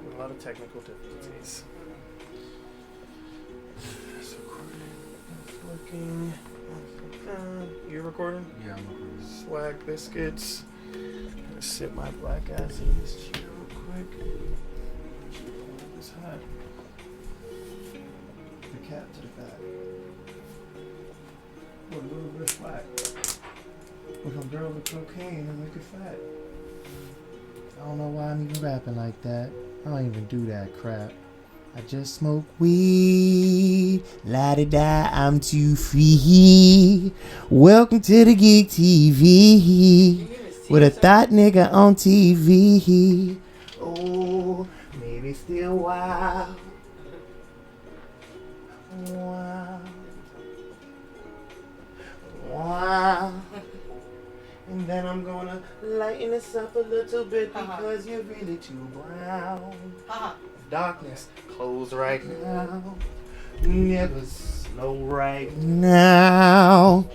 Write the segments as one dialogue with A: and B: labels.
A: having a lot of technical difficulties. It's working. You recording?
B: Yeah, I'm recording.
A: Swag biscuits. I'm gonna sit my black ass in this chair real quick. Pull this hat. The cap to the back. Put a little bit flat. With a girl with cocaine and make it fat. I don't know why I'm even rapping like that. I don't even do that crap. I just smoke weed. La-di-da, I'm too free. Welcome to the Geek TV. With a thought nigga on TV. Oh, maybe still wild. Wow. Wow. And then I'm gonna lighten this up a little bit because you're really too brown. Darkness, close right now. Never slow right now.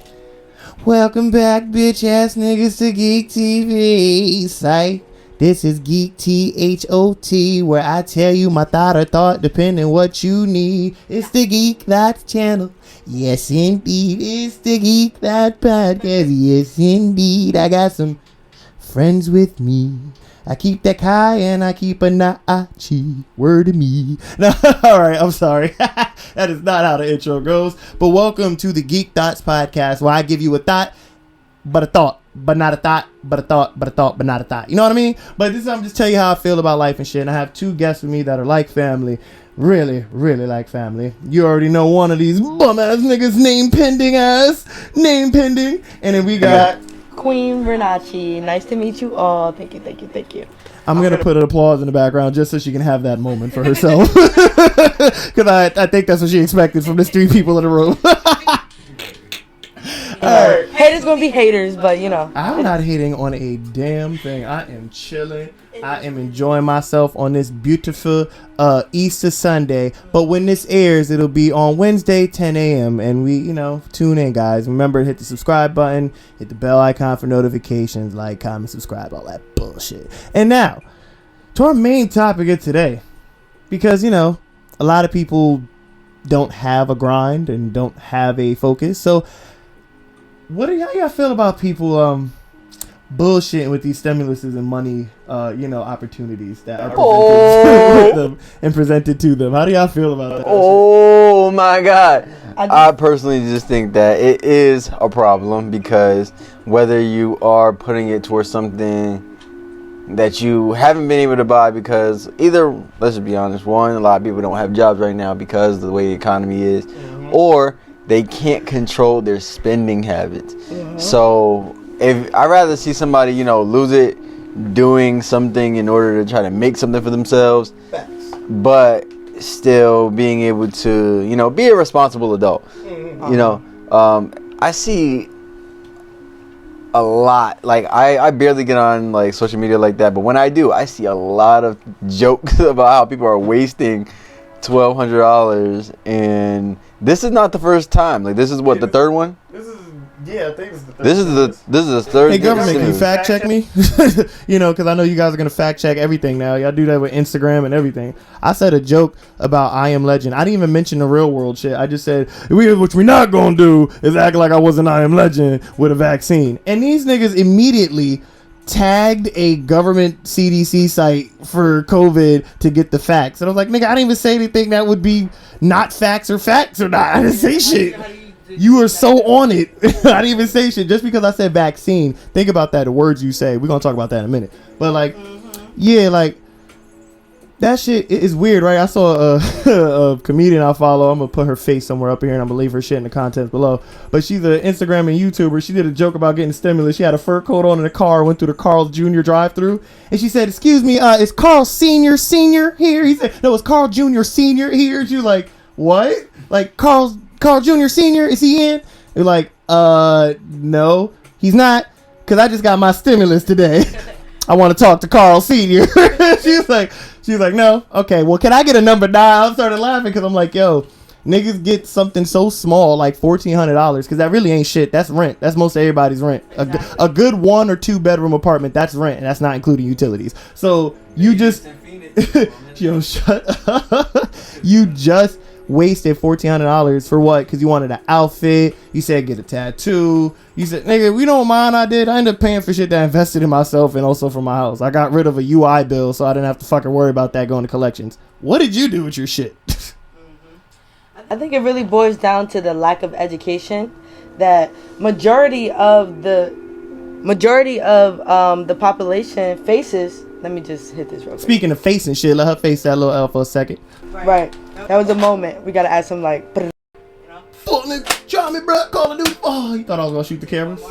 A: Welcome back, bitch ass niggas, to Geek TV. Psych. This is Geek T-H-O-T, where I tell you my thought or thought depending what you need. It's the Geekthots channel. Yes, indeed. It's the Geekthots podcast. Yes, indeed. I got some friends with me. I keep that Kai and I keep a Naachi. Word to me. No, all right, I'm sorry. That is not how the intro goes. But welcome to the Geekthots podcast, where I give you a thought, but a thought, but not a thought, but a thought, but a thought, but not a thought. You know what I mean? But this I'm just tell you how I feel about life and shit. And I have two guests with me that are like family. Really, really like family. You already know one of these bum ass niggas name pending. And then we got
C: Queen Renachi. Nice to meet you all. Thank you.
A: I'm gonna put an applause in the background just so she can have that moment for herself. Because I think that's what she expected from these three people in the room.
C: Alright. Haters gonna be haters, but you know.
A: I'm not hating on a damn thing. I am chilling. I am enjoying myself on this beautiful Easter Sunday. But when this airs, it'll be on Wednesday, 10 a.m. And we, tune in, guys. Remember to hit the subscribe button, hit the bell icon for notifications, like, comment, subscribe, all that bullshit. And now, to our main topic of today. Because, a lot of people don't have a grind and don't have a focus. So, how y'all feel about people bullshitting with these stimuluses and money, opportunities that are presented with them and presented to them? How do y'all feel about that?
B: Oh my God. I personally just think that it is a problem, because whether you are putting it towards something that you haven't been able to buy, because either, let's just be honest, one, a lot of people don't have jobs right now because of the way the economy is, or they can't control their spending habits. So if I'd rather see somebody, lose it doing something in order to try to make something for themselves, but still being able to, be a responsible adult. I see a lot. Like I barely get on like social media like that, but when I do, I see a lot of jokes about how people are wasting $1,200, and this is not the first time. Like, this is what, the third one?
A: I think it's the third.
B: This is the third.
A: Hey, government, can you fact check me? Because I know you guys are gonna fact check everything now. Y'all do that with Instagram and everything. I said a joke about I Am Legend. I didn't even mention the real world shit. I just said what we're not gonna do is act like I was an I Am Legend with a vaccine. And these niggas immediately tagged a government CDC site for COVID to get the facts. And I was like, nigga, I didn't even say anything that would be not facts or facts or not. I didn't say shit. You are so on it. I didn't even say shit. Just because I said vaccine, think about that, the words you say. We're going to talk about that in a minute. But that shit is weird, right? I saw a comedian I follow. I'm going to put her face somewhere up here, and I'm going to leave her shit in the contents below. But she's an Instagram and YouTuber. She did a joke about getting stimulus. She had a fur coat on in the car, went through the Carl Jr. drive-thru, and she said, excuse me, is Carl Sr. here? He said, no, it's Carl Jr. Sr. here. She was like, what? Like, Carl Jr. Sr., is he in? They're like, no, he's not, because I just got my stimulus today. I want to talk to Carl Sr. She's like, no, okay, well, can I get a number dial? I started laughing because I'm like, yo, Niggas get something so small like $1,400 because that really ain't shit. That's rent. That's most of everybody's rent. Exactly. A good 1 or 2 bedroom apartment, that's rent, and that's not including utilities. So you just yo, shut up. You just wasted $1,400 for what? Because you wanted an outfit. You said get a tattoo. You said, nigga, we don't mind. I ended up paying for shit that I invested in myself and also for my house. I got rid of a UI bill so I didn't have to fucking worry about that going to collections. What did you do with your shit?
C: I think it really boils down to the lack of education that majority of the population faces. Let me just hit this real quick.
A: Speaking of facing shit, let her face that little L for a second.
C: Right. That was a moment. We gotta add some like.
A: Fuck nigga, try me, bro. Call of Duty. Oh, you thought I was gonna shoot the cameras?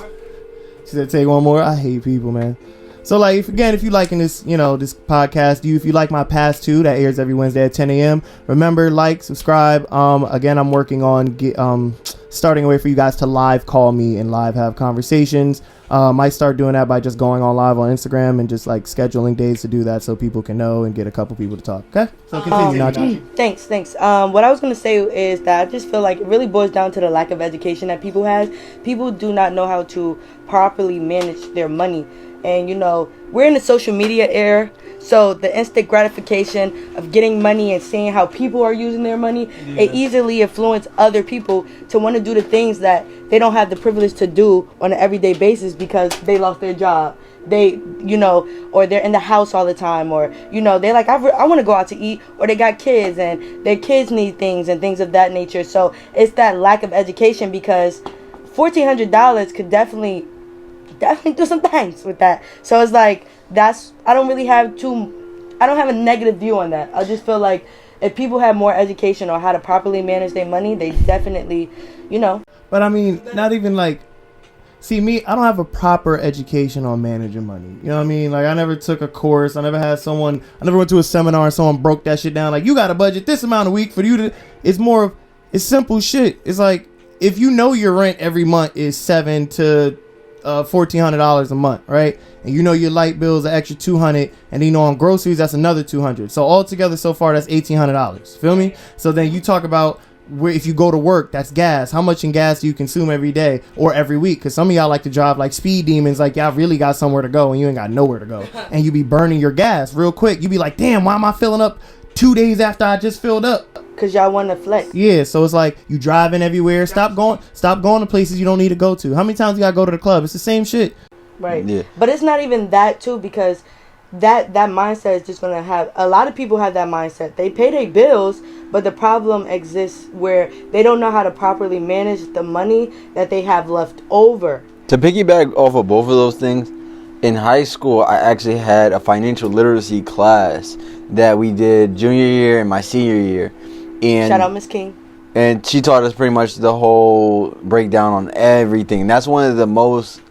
A: She said, "Take one more." I hate people, man. So, like, if you liking this, this podcast, if you like my past 2 that airs every Wednesday at 10 a.m., remember, like, subscribe. Again, I'm working on starting a way for you guys to live call me and live have conversations. Might start doing that by just going on live on Instagram and just like scheduling days to do that so people can know and get a couple people to talk. Okay, so continue, Nachi.
C: Thanks. What I was gonna say is that I just feel like it really boils down to the lack of education that people have. People do not know how to properly manage their money. And we're in the social media era, so the instant gratification of getting money and seeing how people are using their money, it easily influences other people to want to do the things that they don't have the privilege to do on an everyday basis because they lost their job. They, or they're in the house all the time, or, they're like, I want to go out to eat, or they got kids and their kids need things and things of that nature. So it's that lack of education because $1,400 could definitely do some things with that. So it's like I don't have a negative view on that. I just feel like if people have more education on how to properly manage their money, they definitely,
A: But I mean, not even like, see me, I don't have a proper education on managing money. You know what I mean? Like I never took a course. I never went to a seminar and someone broke that shit down. Like you got to budget this amount a week for you to, it's simple shit. It's like, if your rent every month is $700 to $1,400 a month, right? And your light bill is an extra $200, and then on groceries that's another $200. So altogether, so far that's $1,800. Feel me? So then you talk about if you go to work, that's gas. How much in gas do you consume every day or every week? Because some of y'all like to drive like speed demons, like y'all really got somewhere to go and you ain't got nowhere to go, and you be burning your gas real quick. You be like, damn, why am I filling up 2 days after I just filled up?
C: Cause y'all want to flex.
A: Yeah, so it's like you driving everywhere. Stop going to places you don't need to go to. How many times you gotta go to the club? It's the same shit.
C: Right. Yeah. But it's not even that too, because that mindset is just gonna have a lot of people have that mindset. They pay their bills, but the problem exists where they don't know how to properly manage the money that they have left over.
B: To piggyback off of both of those things, in high school, I actually had a financial literacy class that we did junior year and my senior year. And
C: shout out Miss King.
B: And she taught us pretty much the whole breakdown on everything. That's one of the most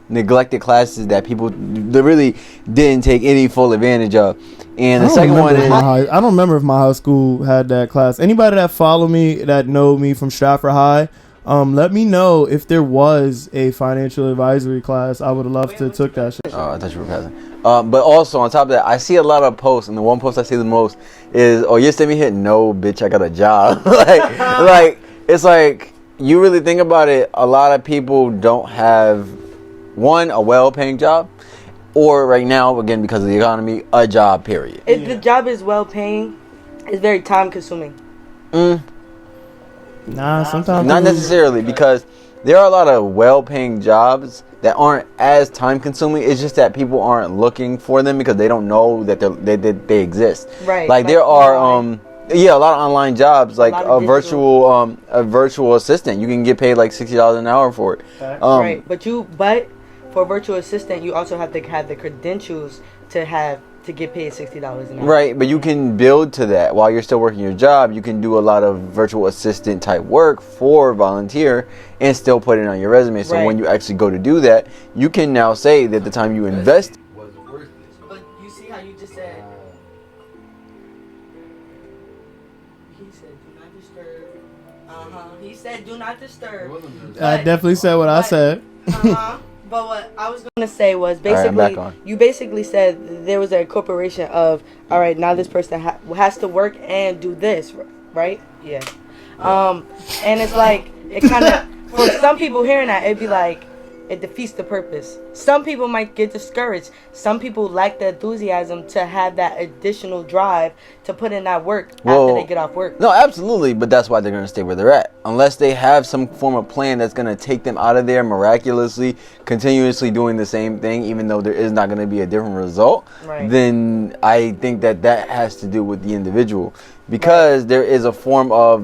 B: neglected classes that people really didn't take any full advantage of. And the second one is,
A: I don't remember if my high school had that class. Anybody that follow me, that know me from Stratford High, let me know if there was a financial advisory class. I would have loved to took that shit.
B: Oh, I thought you were passing. But also on top of that, I see a lot of posts, and the one post I see the most is, "Oh, you're still me hit? No, bitch, I got a job." like it's like you really think about it. A lot of people don't have a well-paying job, or right now, again because of the economy, a job. Period.
C: If the job is well-paying, it's very time-consuming.
A: Nah, sometimes
B: not necessarily, because there are a lot of well-paying jobs that aren't as time-consuming. It's just that people aren't looking for them because they don't know that they exist.
C: Right.
B: Like there are a lot of online jobs, like a virtual assistant. You can get paid like $60 an hour for it.
C: Right. But for a virtual assistant, you also have to have the credentials to get paid $60 an hour.
B: Right, but you can build to that while you're still working your job. You can do a lot of virtual assistant type work for volunteer and still put it on your resume. So when you actually go to do that, you can now say that the time you invest
C: was worth it. But you see how you just said, he said do not disturb. He said do not disturb.
A: I definitely said what I said.
C: But what I was going to say was basically, you basically said there was a corporation of, all right, now this person has to work and do this, right? Yeah. And it's like, it kind of, for some people hearing that, it'd be like, it defeats the purpose. Some people might get discouraged. Some people lack the enthusiasm to have that additional drive to put in that work after they get off work.
B: No, absolutely, but that's why they're going to stay where they're at. Unless they have some form of plan that's going to take them out of there miraculously, continuously doing the same thing, even though there is not going to be a different result, then I think that has to do with the individual. Because there is a form of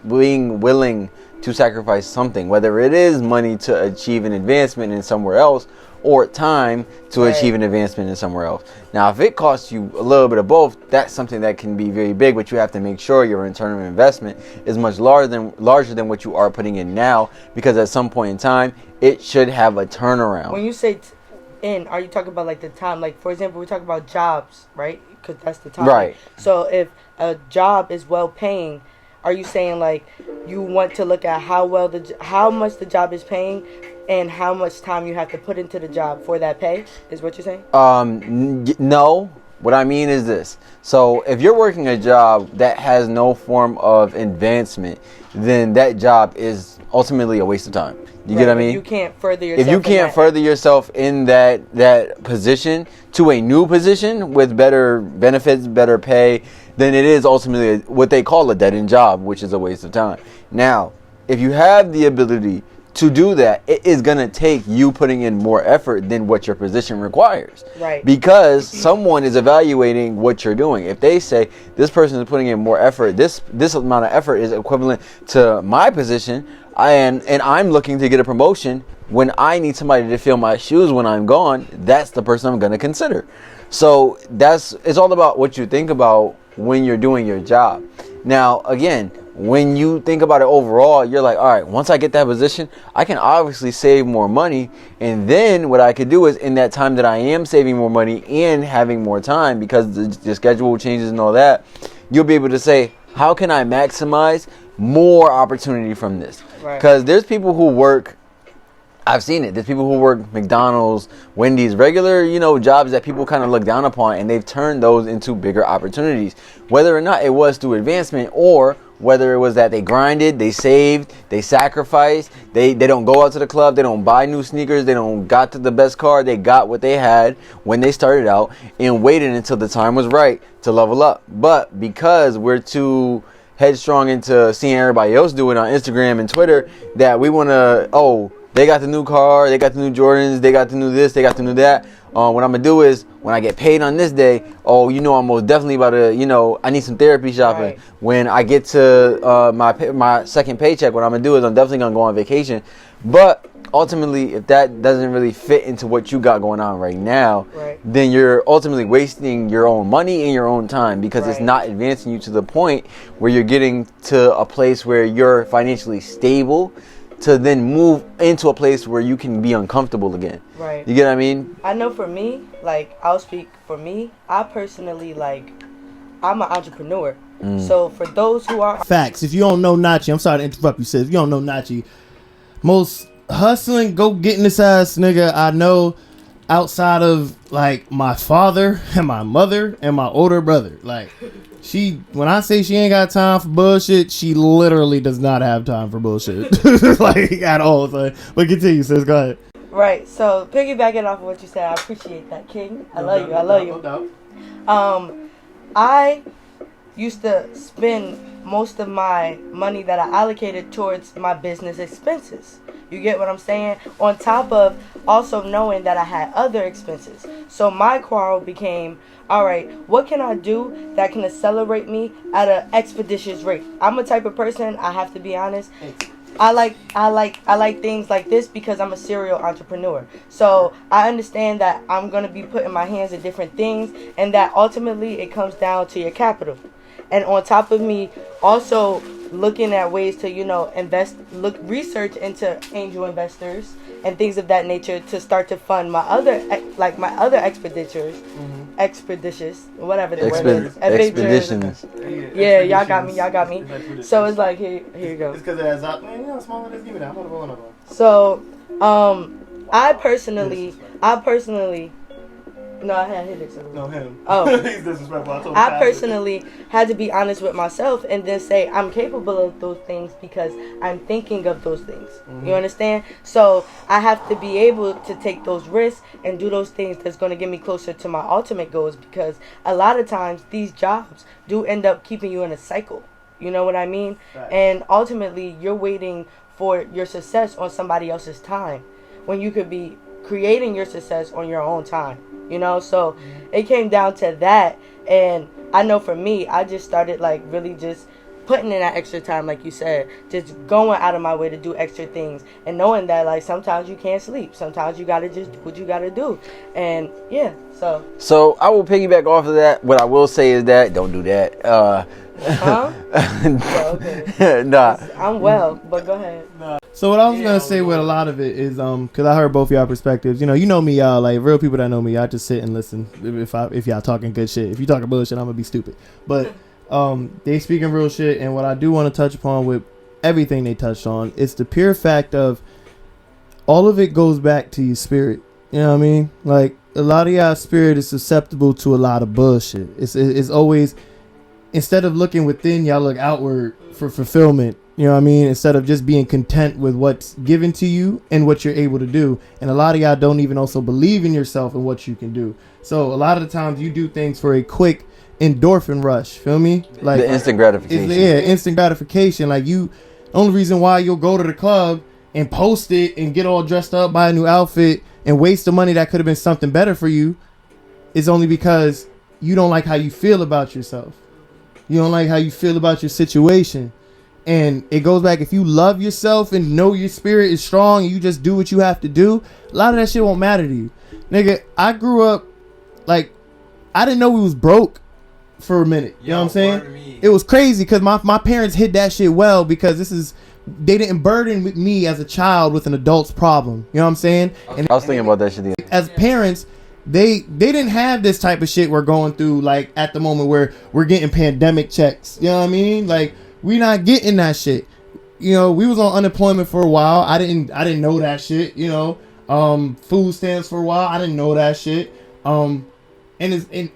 B: being willing to sacrifice something, whether it is money to achieve an advancement in somewhere else or time to achieve an advancement in somewhere else. Now, if it costs you a little bit of both, that's something that can be very big, but you have to make sure your return on investment is much larger than what you are putting in now, because at some point in time, it should have a turnaround.
C: When you say are you talking about like the time? Like, for example, we talk about jobs, right? Because that's the time.
B: Right.
C: So if a job is well paying, are you saying like you want to look at how much the job is paying and how much time you have to put into the job for that pay? Is what you're saying?
B: No. What I mean is this. So if you're working a job that has no form of advancement, then that job is ultimately a waste of time. You get what I mean?
C: You can't further yourself.
B: If you can't further yourself in that position to a new position with better benefits, better pay, then it is ultimately what they call a dead-end job, which is a waste of time. Now, if you have the ability to do that, it is going to take you putting in more effort than what your position requires.
C: Right.
B: Because someone is evaluating what you're doing. If they say this person is putting in more effort, this amount of effort is equivalent to my position, and I'm looking to get a promotion when I need somebody to fill my shoes when I'm gone, that's the person I'm going to consider. So it's all about what you think about when you're doing your job. Now, again, when you think about it overall, you're like, all right, once I get that position, I can obviously save more money. And then what I could do is, in that time that I am saving more money and having more time, because the schedule changes and all that, you'll be able to say, how can I maximize more opportunity from this? Because there's people who work, I've seen it. There's people who work McDonald's, Wendy's, regular, jobs that people kind of look down upon, and they've turned those into bigger opportunities. Whether or not it was through advancement, or whether it was that they grinded, they saved, they sacrificed, they don't go out to the club, they don't buy new sneakers, they don't got to the best car, they got what they had when they started out and waited until the time was right to level up. But because we're too headstrong into seeing everybody else do it on Instagram and Twitter, that we want to, they got the new car, they got the new Jordans, they got the new this, they got the new that. What I'm going to do is, when I get paid on this day, I'm most definitely about to, I need some therapy shopping. Right. When I get to my second paycheck, what I'm going to do is I'm definitely going to go on vacation. But ultimately, if that doesn't really fit into what you got going on right now, then you're ultimately wasting your own money and your own time, because it's not advancing you to the point where you're getting to a place where you're financially stable, to then move into a place where you can be uncomfortable again. Right. You get what I mean?
C: I know for me, I'll speak for me. I personally, I'm an entrepreneur. So for those who are...
A: Facts. If you don't know Nachi, I'm sorry to interrupt you, sis. If you don't know Nachi, most hustling, go-getting this ass nigga I know outside of, my father and my mother and my older brother. When I say she ain't got time for bullshit, she literally does not have time for bullshit. At all. But continue, sis. Go ahead.
C: Right. So, piggybacking off of what you said, I appreciate that, King. I love you. I used to spend most of my money that I allocated towards my business expenses. You get what I'm saying? On top of also knowing that I had other expenses. So my quarrel became, all right, what can I do that can accelerate me at an expeditious rate? I'm a type of person, I have to be honest. I like things like this because I'm a serial entrepreneur. So I understand that I'm going to be putting my hands in different things, and that ultimately it comes down to your capital. And on top of me also looking at ways to, research into angel investors and things of that nature to start to fund my other expenditures, expeditious, whatever the word is.
B: Expeditions.
C: Yeah, y'all got me. So it's like, here you go.
A: It's because it adds up. Man, smaller, let's give me that.
C: So, I personally No, I had hit it.
A: No, him.
C: Oh.
A: He's disrespectful.
C: I personally had to be honest with myself and then say I'm capable of those things because I'm thinking of those things. Mm-hmm. You understand? So I have to be able to take those risks and do those things that's going to get me closer to my ultimate goals, because a lot of times these jobs do end up keeping you in a cycle. You know what I mean? Right. And ultimately you're waiting for your success on somebody else's time when you could be creating your success on your own time. You know, so it came down to that. And I know for me, I just started like really just putting in that extra time, like you said, just going out of my way to do extra things and knowing that like sometimes you can't sleep. Sometimes you got to just do what you got to do. And yeah, so
B: I will piggyback off of that. What I will say is that don't do that.
C: Huh? Okay.
B: Nah.
C: I'm well, but go ahead.
D: So what I was gonna say with a lot of it is because I heard both y'all perspectives. You know me, y'all, like real people that know me. I just sit and listen if y'all talking good shit. If you talking bullshit, I'm gonna be stupid. But they speaking real shit, and what I do want to touch upon with everything they touched on is the pure fact of all of it goes back to your spirit. You know what I mean? Like a lot of y'all spirit is susceptible to a lot of bullshit. It's always, instead of looking within, y'all look outward for fulfillment. You know what I mean? Instead of just being content with what's given to you and what you're able to do. And a lot of y'all don't even also believe in yourself and what you can do. So a lot of the times you do things for a quick endorphin rush. Feel me? Like
B: the instant gratification.
D: Instant gratification. Like the only reason why you'll go to the club and post it and get all dressed up, buy a new outfit and waste the money that could have been something better for you is only because you don't like how you feel about yourself. You don't like how you feel about your situation. And it goes back, if you love yourself and know your spirit is strong and you just do what you have to do, a lot of that shit won't matter to you. Nigga, I grew up, like, I didn't know we was broke for a minute. You know what I'm saying? It was crazy because my parents hid that shit well, because they didn't burden with me as a child with an adult's problem. You know what I'm saying? And
B: I was thinking about that shit.
D: As parents, they didn't have this type of shit we're going through, like, at the moment where we're getting pandemic checks. You know what I mean? Like, we not getting that shit. You know, we was on unemployment for a while. I didn't know that shit. You know, food stamps for a while. I didn't know that shit. And they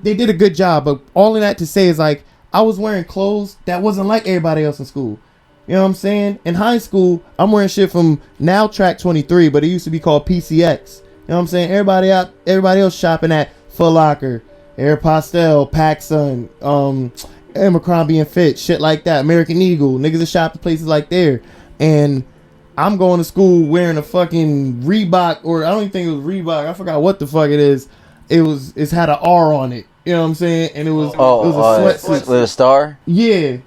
D: did a good job. But all of that to say is, like, I was wearing clothes that wasn't like everybody else in school. You know what I'm saying? In high school, I'm wearing shit from now Track 23, but it used to be called PCX. You know what I'm saying? Everybody else shopping at Foot Locker, Aeropostale, PacSun, Abercrombie and Fitch, shit like that, American Eagle. Niggas are shopping places like there. And I'm going to school wearing a fucking Reebok, or I don't even think it was Reebok. I forgot what the fuck it is. It's had an R on it. You know what I'm saying? And it was a sweatsuit
B: with a star.
D: Yeah.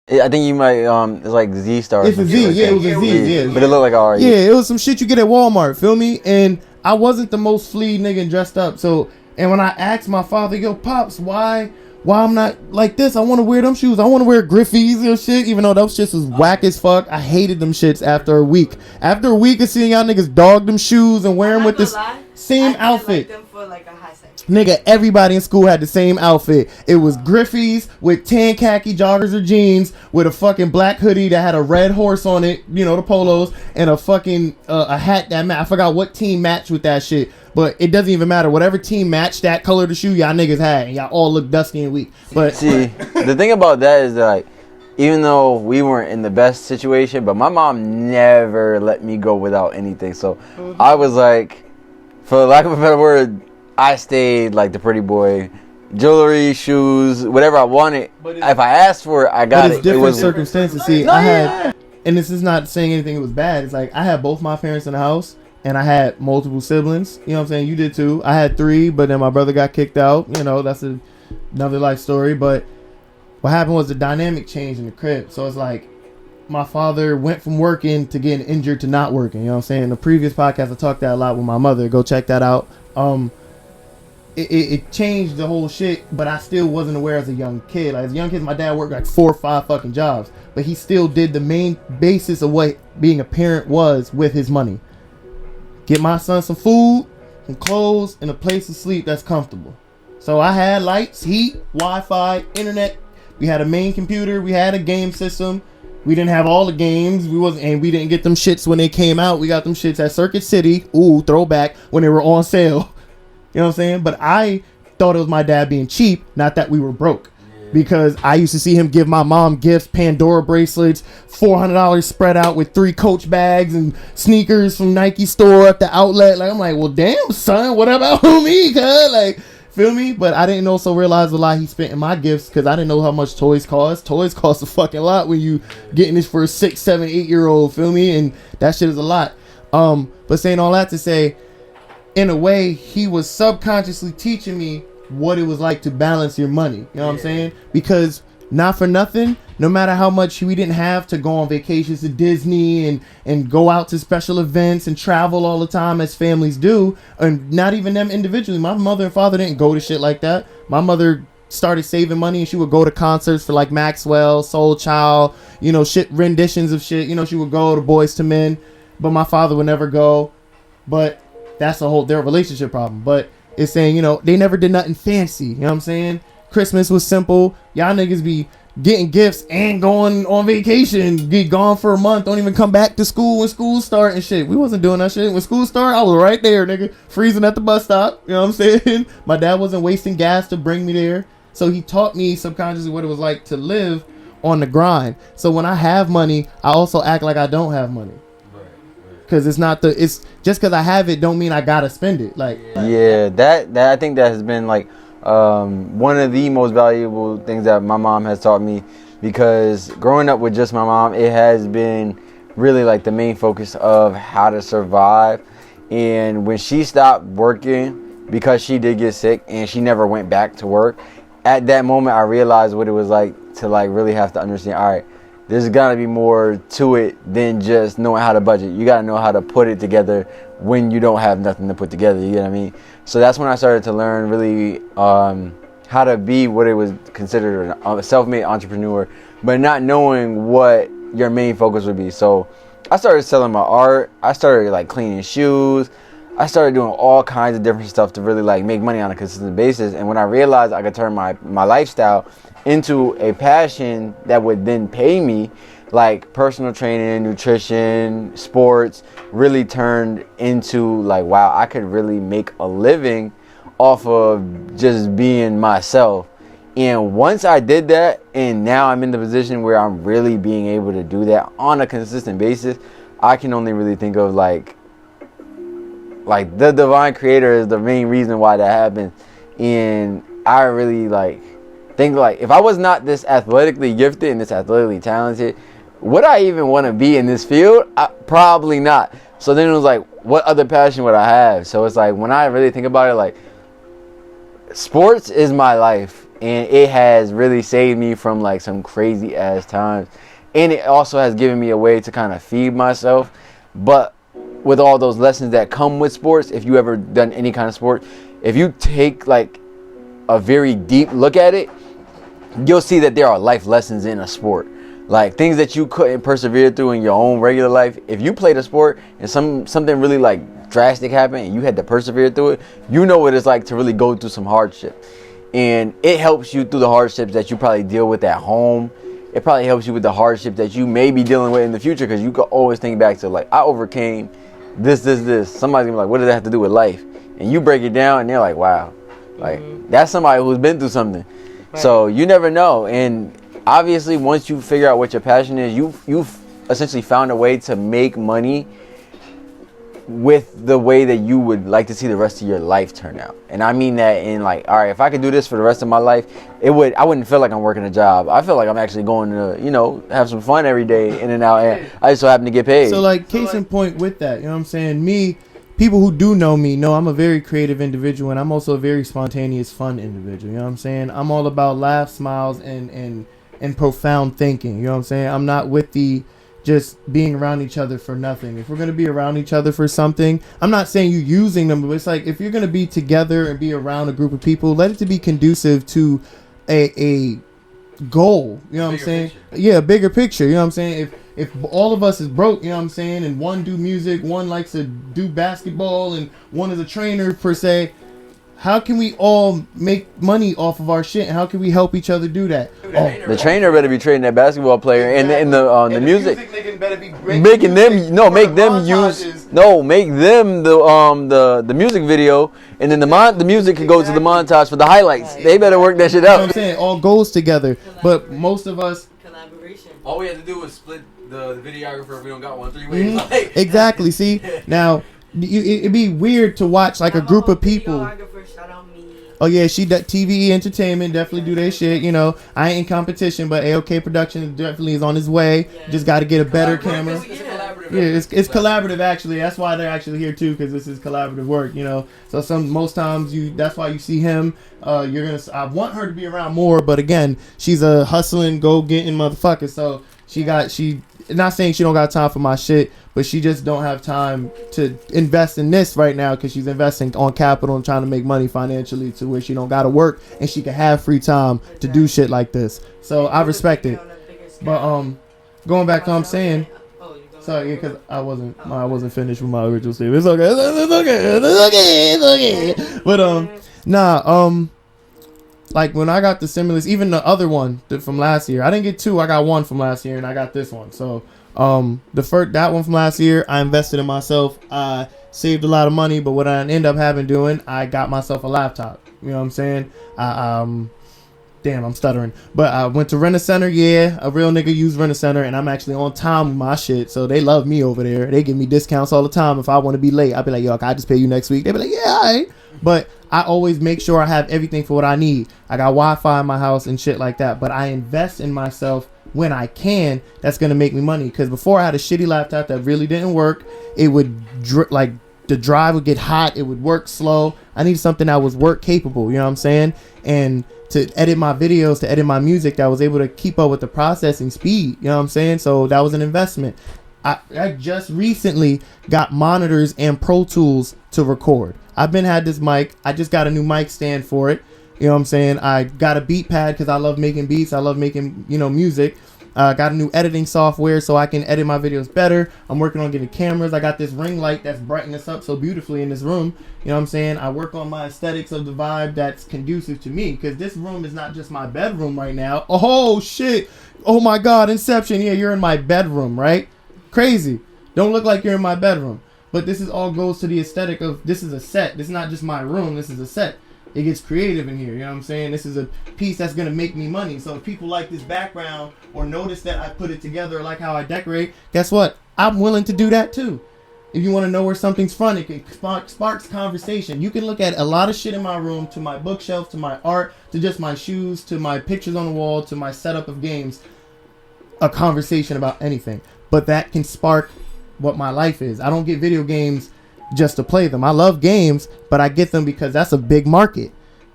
B: I think you might it's like Z Star.
D: It's a Z, yeah, it was a Z, yeah.
B: But it looked like R.
D: Yeah, it was some shit you get at Walmart, feel me? And I wasn't the most flea nigga dressed up. So, and when I asked my father, yo, Pops, why I'm not like this? I want to wear them shoes. I want to wear Griffey's and shit, even though those shits was whack as fuck. I hated them shits after a week. After a week of seeing y'all niggas dog them shoes and wear them with this same outfit.
C: Like them for like a high section.
D: Nigga, everybody in school had the same outfit. It was Griffey's with tan khaki joggers or jeans with a fucking black hoodie that had a red horse on it, you know, the polos, and a fucking a hat that I forgot what team matched with that shit. But it doesn't even matter. Whatever team matched that color of the shoe, y'all niggas had. And y'all all look dusty and weak. But
B: see, the thing about that is that, like, even though we weren't in the best situation, but my mom never let me go without anything. So I was like, for lack of a better word, I stayed like the pretty boy. Jewelry, shoes, whatever I wanted. If I asked for it, I got it.
D: It's different
B: it was
D: circumstances. See, I had, and this is not saying anything it was bad. It's like I had both my parents in the house, and I had multiple siblings. You know what I'm saying? You did too. I had 3, but then my brother got kicked out. You know, that's another life story. But what happened was the dynamic changed in the crib. So it's like my father went from working to getting injured to not working. You know what I'm saying? In the previous podcast, I talked that a lot with my mother. Go check that out. It changed the whole shit, but I still wasn't aware as a young kid. Like, as a young kid, my dad worked like 4 or 5 fucking jobs, but he still did the main basis of what being a parent was with his money. Get my son some food, some clothes, and a place to sleep that's comfortable. So I had lights, heat, Wi-Fi, internet. We had a main computer. We had a game system. We didn't have all the games. We didn't get them shits when they came out. We got them shits at Circuit City. Ooh, throwback, when they were on sale. You know what I'm saying? But I thought it was my dad being cheap, not that we were broke. Because I used to see him give my mom gifts, Pandora bracelets, $400 spread out with 3 Coach bags and sneakers from Nike store at the outlet. Like, I'm like, well, damn, son, what about me, cuz? Like, feel me? But I didn't also realize the lot he spent in my gifts because I didn't know how much toys cost. Toys cost a fucking lot when you getting this for a 6, 7, 8-year-old, feel me? And that shit is a lot. But saying all that to say, in a way, he was subconsciously teaching me what it was like to balance your money. You know what I'm saying? Because not for nothing, no matter how much we didn't have to go on vacations to Disney and go out to special events and travel all the time as families do, and not even them individually. My mother and father didn't go to shit like that. My mother started saving money and she would go to concerts for like Maxwell, Soul Child, you know, shit, renditions of shit. You know, she would go to Boys to Men, but my father would never go. But that's their relationship problem. But it's saying, you know, they never did nothing fancy. You know what I'm saying? Christmas was simple. Y'all niggas be getting gifts and going on vacation. Get gone for a month. Don't even come back to school when school start and shit. We wasn't doing that shit. When school started, I was right there, nigga. Freezing at the bus stop. You know what I'm saying? My dad wasn't wasting gas to bring me there. So he taught me subconsciously what it was like to live on the grind. So when I have money, I also act like I don't have money. Because it's just because I have it don't mean I gotta spend it.
B: That I think that has been like one of the most valuable things that my mom has taught me, because growing up with just my mom, it has been really like the main focus of how to survive. And when she stopped working because she did get sick and she never went back to work, at that moment I realized what it was like to like really have to understand, all right, there's gotta be more to it than just knowing how to budget. You gotta know how to put it together when you don't have nothing to put together. You know what I mean? So that's when I started to learn really how to be what it was considered a self-made entrepreneur, but not knowing what your main focus would be. So I started selling my art. I started like cleaning shoes. I started doing all kinds of different stuff to really like make money on a consistent basis. And when I realized I could turn my lifestyle into a passion that would then pay me, like personal training, nutrition, sports, really turned into like, wow, I could really make a living off of just being myself. And once I did that, and now I'm in the position where I'm really being able to do that on a consistent basis, I can only really think of like the divine creator is the main reason why that happened. And I really like think like, if I was not this athletically gifted and this athletically talented, would I even want to be in this field? Probably not. So then it was like, what other passion would I have? So it's like, when I really think about it, like, sports is my life, and it has really saved me from like some crazy ass times. And it also has given me a way to kind of feed myself. But with all those lessons that come with sports, if you ever done any kind of sport, if you take like a very deep look at it, you'll see that there are life lessons in a sport. Like things that you couldn't persevere through in your own regular life. If you played a sport and something really like drastic happened and you had to persevere through it, you know what it's like to really go through some hardship. And it helps you through the hardships that you probably deal with at home. It probably helps you with the hardships that you may be dealing with in the future, because you can always think back to like, I overcame this. Somebody's gonna be like, what does that have to do with life? And you break it down and they're like, wow, like that's somebody who's been through something. Right. So you never know. And obviously once you figure out what your passion is, you've essentially found a way to make money with the way that you would like to see the rest of your life turn out. And I mean that in like, all right, if I could do this for the rest of my life, I wouldn't feel like I'm working a job. I feel like I'm actually going to, you know, have some fun every day in and out, and I just so happen to get paid.
D: So like, case in point with that, you know what I'm saying? People who do know me know I'm a very creative individual, and I'm also a very spontaneous, fun individual. You know what I'm saying? I'm all about laughs, smiles, and profound thinking. You know what I'm saying? I'm not with the just being around each other for nothing. If we're going to be around each other for something, I'm not saying you using them, but it's like, if you're going to be together and be around a group of people, let it to be conducive to a goal. You know what I'm saying? Picture. Yeah, bigger picture. You know what I'm saying? If all of us is broke, you know what I'm saying, and one do music, one likes to do basketball, and one is a trainer per se, How can we all make money off of our shit? And how can we help each other do that?
B: The trainer better be training that basketball player, and the music
A: nigga better be
B: making them make them use make them the music video, and then the music can go to the montage for the highlights. They better work that shit
D: You know
B: out.
D: what I'm saying? All goes together. But most of us,
C: Collaboration.
B: All we had to do was split the videographer if we don't got one 3 ways. Like.
D: exactly. See, now it'd be weird to watch like a group of people. Oh yeah, TVE Entertainment definitely do their shit. You know, I ain't in competition, but AOK Production definitely is on his way. Just got to get a better camera. Yeah, it's collaborative actually. That's why they're actually here too, because this is collaborative work. You know, so most times that's why you see him. I want her to be around more, but again, she's a hustling, go getting motherfucker. So she not saying she don't got time for my shit, but she just don't have time to invest in this right now because she's investing on capital and trying to make money financially to where she don't gotta work and she can have free time to do shit like this. So I respect it. But going back to what I'm saying. Sorry, because I wasn't finished with my original statement. It's okay. It's okay. But like when I got the stimulus, even the other one from last year, I didn't get 2. I got 1 from last year, and I got this one. So that one from last year, I invested in myself. I saved a lot of money, but what I ended up doing, I got myself a laptop. You know what I'm saying? Damn, I'm stuttering. But I went to Rent-A-Center. Yeah, a real nigga used Rent-A-Center, and I'm actually on time with my shit. So they love me over there. They give me discounts all the time. If I want to be late, I'll be like, yo, can I just pay you next week? They be like, yeah, all right. But I always make sure I have everything for what I need. I got Wi-Fi in my house and shit like that. But I invest in myself when I can. That's going to make me money. Because before I had a shitty laptop that really didn't work. It would, the drive would get hot. It would work slow. I need something that was work capable. You know what I'm saying? And to edit my videos, to edit my music, that was able to keep up with the processing speed. You know what I'm saying? So that was an investment. I just recently got monitors and Pro Tools to record. I've had this mic. I just got a new mic stand for it. You know what I'm saying? I got a beat pad because I love making beats. I love making, music. Got a new editing software so I can edit my videos better. I'm working on getting cameras. I got this ring light that's brightening us up so beautifully in this room. You know what I'm saying? I work on my aesthetics of the vibe that's conducive to me, because this room is not just my bedroom right now. Oh, shit. Oh, my God. Inception. Yeah, you're in my bedroom, right? Crazy. Don't look like you're in my bedroom. But this is all goes to the aesthetic of, this is a set. This is not just my room. This is a set. It gets creative in here, you know what I'm saying? This is a piece that's going to make me money. So if people like this background or notice that I put it together or like how I decorate, guess what? I'm willing to do that too. If you want to know where something's fun, it can sparks conversation. You can look at a lot of shit in my room, to my bookshelf, to my art, to just my shoes, to my pictures on the wall, to my setup of games. A conversation about anything. But that can spark what my life is. I don't get video games just to play them. I love games, but I get them because that's a big market.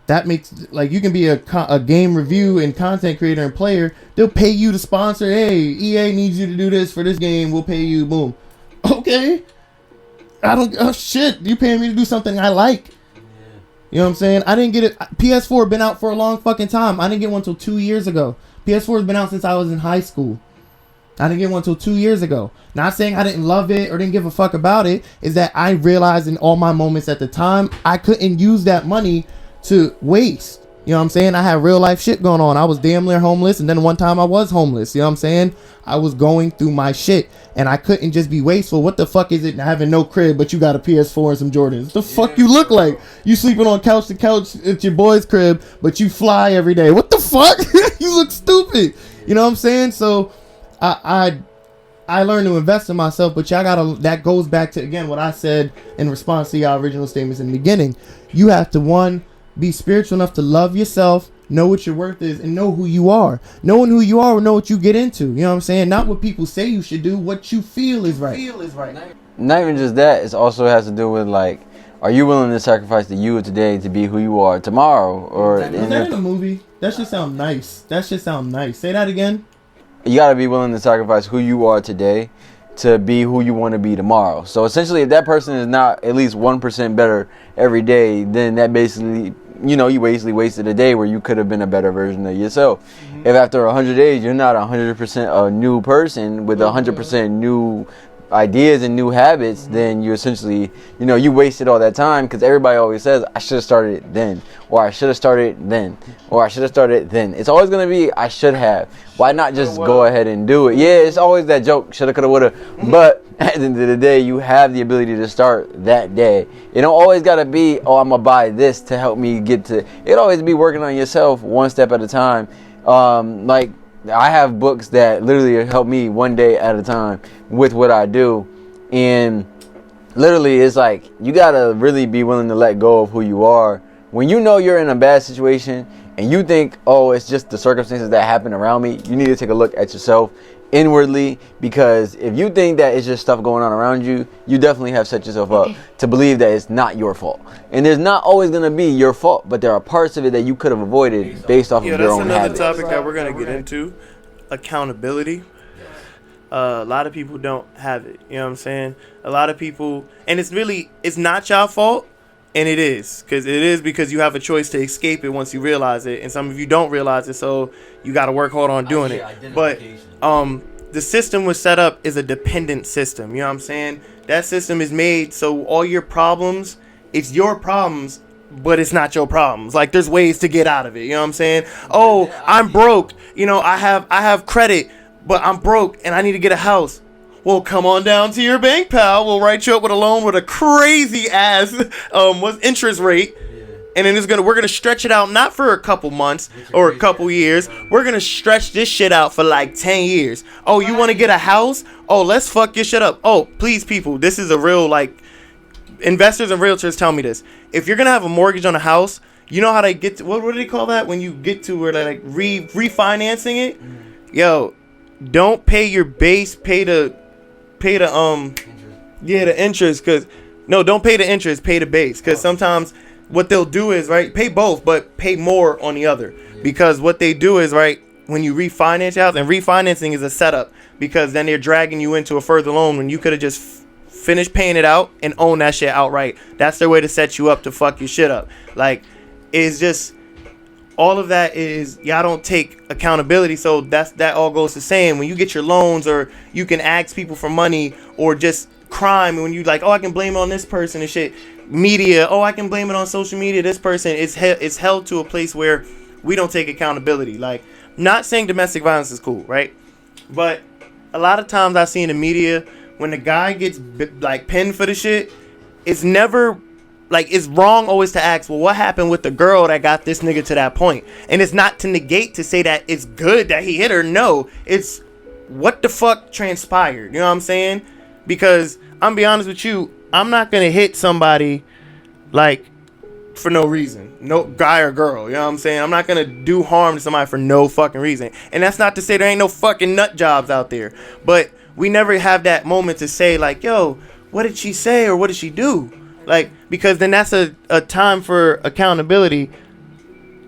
D: That makes, like, you can be a game review and content creator and player. They'll pay you to sponsor. Hey, EA needs you to do this for this game. We'll pay you. Boom. Okay. Oh shit. You paying me to do something I like. You know what I'm saying? I didn't get it. PS4 been out for a long fucking time. I didn't get one until 2 years ago. PS4 has been out since I was in high school. I didn't get one until 2 years ago. Not saying I didn't love it or didn't give a fuck about it. Is that I realized in all my moments at the time, I couldn't use that money to waste. You know what I'm saying? I had real life shit going on. I was damn near homeless, and then one time I was homeless. You know what I'm saying? I was going through my shit, and I couldn't just be wasteful. What the fuck is it having no crib, but you got a PS4 and some Jordans? The fuck you look like? You sleeping on couch to couch at your boy's crib, but you fly every day. What the fuck? You look stupid. You know what I'm saying? So I learned to invest in myself, but y'all gotta, that goes back to, again, what I said in response to your original statements in the beginning. You have to, one, be spiritual enough to love yourself, know what your worth is, and know who you are. Knowing who you are will know what you get into. You know what I'm saying? Not what people say you should do, what you feel is right.
B: Not even just that, it also has to do with, like, are you willing to sacrifice the you of today to be who you are tomorrow? Or
D: is that in a movie? That should sound nice. Say that again.
B: You gotta be willing to sacrifice who you are today to be who you want to be tomorrow. So essentially, if that person is not at least 1% better every day, then that basically, you basically wasted a day where you could have been a better version of yourself. Mm-hmm. If after 100 days you're not 100% a new person with 100% new ideas and new habits, then you essentially, you wasted all that time, because everybody always says, I should have started it then, or I should have started then, or I should have started then. It's always going to be, I should have. Why not just go ahead and do it? Yeah, it's always that joke, shoulda, coulda, woulda. But at the end of the day, you have the ability to start that day. It don't always got to be, oh, I'm going to buy this to help me get to, it always be working on yourself one step at a time. Like, I have books that literally help me one day at a time with what I do. And literally, it's like, you got to really be willing to let go of who you are. When you know you're in a bad situation and you think, oh, it's just the circumstances that happen around me, you need to take a look at yourself inwardly, because if you think that it's just stuff going on around you, you definitely have set yourself up to believe that it's not your fault. And there's not always going to be your fault, but there are parts of it that you could have avoided based off of your own habits.
A: That's another topic that we're going to get into, accountability. A lot of people don't have it, you know what I'm saying? A lot of people, and it's not your fault, and it is, because you have a choice to escape it once you realize it, and some of you don't realize it, so you got to work hard on doing it. But the system was set up as a dependent system, you know what I'm saying? That system is made so all your problems, it's your problems, but it's not your problems. Like, there's ways to get out of it, you know what I'm saying? Oh, I'm broke, I have credit, but I'm broke and I need to get a house. Well, come on down to your bank, pal. We'll write you up with a loan with a crazy ass interest rate. And then we're gonna stretch it out, not for a couple months or a couple years. We're gonna stretch this shit out for like 10 years. Oh, you want to get a house? Oh, let's fuck your shit up. Oh, please, people, this is a real, like, investors and realtors tell me this. If you're gonna have a mortgage on a house, you know how they get to, what do they call that when you get to where they're like refinancing it? Yo, don't pay your base, pay the interest, don't pay the interest, pay the base, because sometimes what they'll do is, right, pay both, but pay more on the other, because what they do is, right, when you refinance out, and refinancing is a setup, because then they're dragging you into a further loan when you could have just finished paying it out and own that shit outright. That's their way to set you up to fuck your shit up. Like, it's just, all of that is, y'all don't take accountability. So that all goes to saying, when you get your loans, or you can ask people for money, or just crime, when you like, oh, I can blame it on this person and shit, media, oh, I can blame it on social media, this person, it's held to a place where we don't take accountability. Like, not saying domestic violence is cool, right? But a lot of times I see in the media, when the guy gets like pinned for the shit, it's never, like, it's wrong always to ask, well, what happened with the girl that got this nigga to that point? And it's not to negate, to say that it's good that he hit her. No, it's what the fuck transpired. You know what I'm saying? Because I'm be honest with you, I'm not going to hit somebody, like, for no reason. No guy or girl. You know what I'm saying? I'm not going to do harm to somebody for no fucking reason. And that's not to say there ain't no fucking nut jobs out there. But we never have that moment to say, like, yo, what did she say, or what did she do? Like, because then that's a time for accountability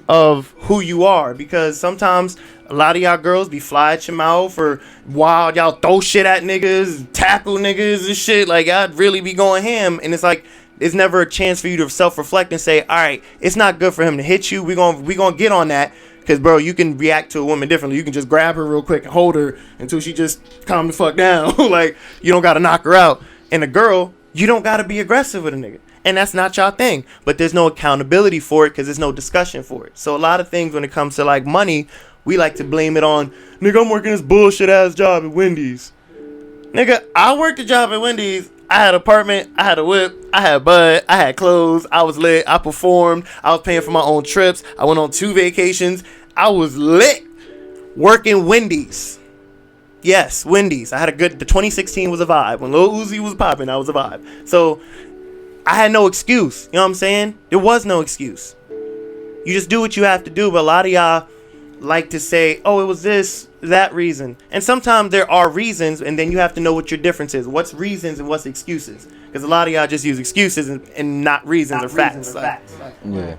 A: of who you are. Because sometimes a lot of y'all girls be fly at your mouth, or wild, y'all throw shit at niggas, tackle niggas and shit. Like, I'd really be going ham. And it's like, it's never a chance for you to self-reflect and say, all right, it's not good for him to hit you. We gonna get on that. Because, bro, you can react to a woman differently. You can just grab her real quick and hold her until she just calm the fuck down. Like, you don't got to knock her out. And a girl, you don't got to be aggressive with a nigga. And that's not y'all thing. But there's no accountability for it, because there's no discussion for it. So a lot of things when it comes to, like, money, we like to blame it on, nigga, I'm working this bullshit-ass job at Wendy's. Nigga, I worked a job at Wendy's. I had an apartment, I had a whip, I had bud, I had clothes, I was lit, I performed, I was paying for my own trips, I went on 2 vacations, I was lit working Wendy's. Yes, Wendy's. I had a good, the 2016 was a vibe. When Lil Uzi was popping, I was a vibe. So, I had no excuse, you know what I'm saying? There was no excuse. You just do what you have to do, but a lot of y'all like to say, oh, it was this, that reason. And sometimes there are reasons, and then you have to know what your difference is. What's reasons and what's excuses? Because a lot of y'all just use excuses and not reasons or facts.
B: Yeah.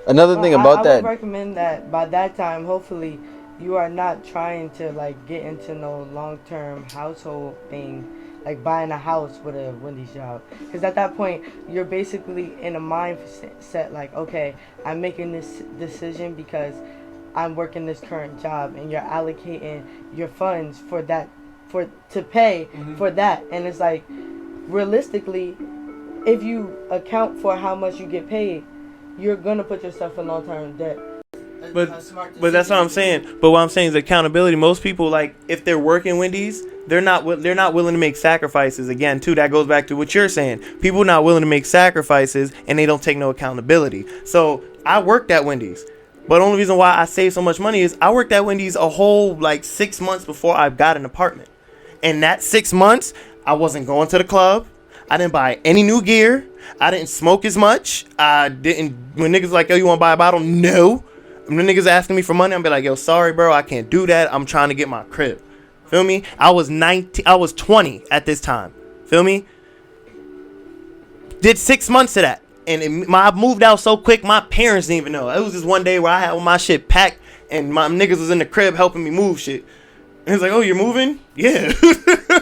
B: Another thing about that,
C: I would recommend that by that time, hopefully, you are not trying to, like, get into no long-term household thing, like buying a house with a Wendy's job. Because at that point, you're basically in a mindset like, okay, I'm making this decision because I'm working this current job, and you're allocating your funds for that to pay for that. And it's like, realistically, if you account for how much you get paid, you're gonna put yourself in long-term debt.
A: But that's what I'm saying. But what I'm saying is accountability. Most people, like, if they're working Wendy's, they're not willing to make sacrifices. Again, too, that goes back to what you're saying. People not willing to make sacrifices, and they don't take no accountability. So I worked at Wendy's, but the only reason why I saved so much money is I worked at Wendy's a whole 6 months before I got an apartment. And that 6 months, I wasn't going to the club. I didn't buy any new gear. I didn't smoke as much. I didn't. When niggas like, yo, you want to buy a bottle? No. When the niggas asking me for money, I'm be like, yo, sorry, bro, I can't do that. I'm trying to get my crib. Feel me? I was 20 at this time. Feel me? Did 6 months of that. And I moved out so quick, my parents didn't even know. It was just one day where I had all my shit packed, and my niggas was in the crib helping me move shit. And it's like, oh, you're moving? Yeah.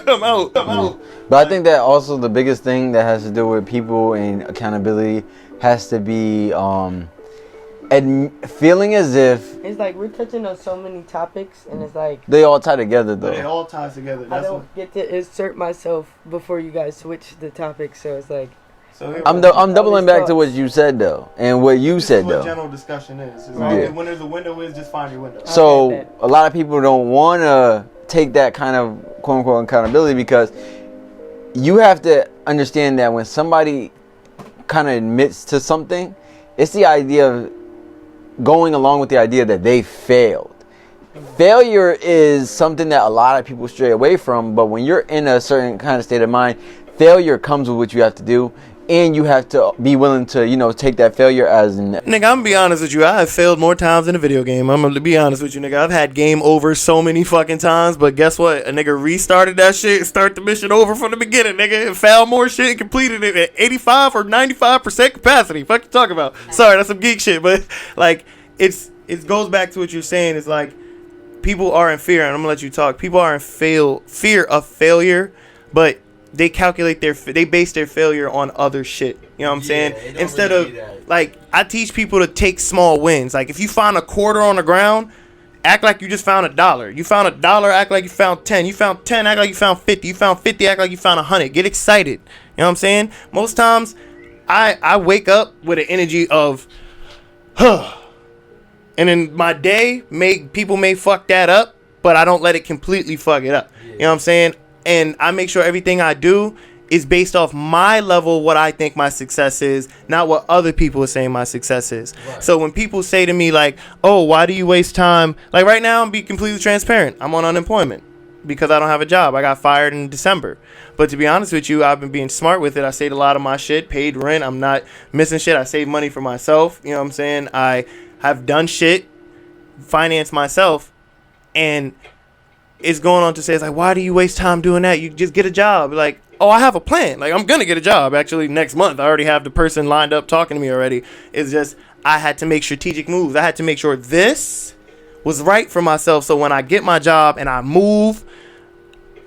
A: I'm out.
B: But I think that also the biggest thing that has to do with people and accountability has to be feeling as if
C: it's like we're touching on so many topics, and it's like
B: they all tie together though.
A: But it all ties together.
C: I don't get to insert myself before you guys switch the topic, so it's like.
B: So I'm doubling back to what you said though, and what you said though.
A: What general discussion is. Right. When there's a window, just find your window.
B: So a lot of people don't want to take that kind of quote unquote accountability, because you have to understand that when somebody kind of admits to something, it's the idea of going along with the idea that they failed. Failure is something that a lot of people stray away from, but when you're in a certain kind of state of mind, failure comes with what you have to do, and you have to be willing to, take that failure as an...
A: Nigga, I'm gonna be honest with you. I have failed more times in a video game. I'm gonna be honest with you, nigga. I've had game over so many fucking times, but guess what? A nigga restarted that shit and start the mission over from the beginning, nigga. And found more shit and completed it at 85 or 95% capacity. Fuck you talking about? Sorry, that's some geek shit, but, it goes back to what you're saying. It's like, people are in fear, and I'm gonna let you talk. People are in fear of failure, but they they base their failure on other shit. You know what I'm saying? Instead of, I teach people to take small wins. Like, if you find a quarter on the ground, act like you just found $1. You found $1, act like you found 10. You found 10, act like you found 50. You found 50, act like you found 100. Get excited. You know what I'm saying? Most times, I wake up with an energy of, huh. And in my day, people may fuck that up, but I don't let it completely fuck it up. You know what I'm saying? And I make sure everything I do is based off my level, what I think my success is, not what other people are saying my success is. Right. So when people say to me, like, oh, why do you waste time? Like, right now, I'm being completely transparent. I'm on unemployment because I don't have a job. I got fired in December. But to be honest with you, I've been being smart with it. I saved a lot of my shit, paid rent. I'm not missing shit. I saved money for myself. You know what I'm saying? I have done shit, financed myself, and it's going on to say, it's like, why do you waste time doing that? You just get a job. Like, oh, I have a plan. Like, I'm going to get a job actually next month. I already have the person lined up talking to me already. It's just, I had to make strategic moves. I had to make sure this was right for myself. So when I get my job and I move,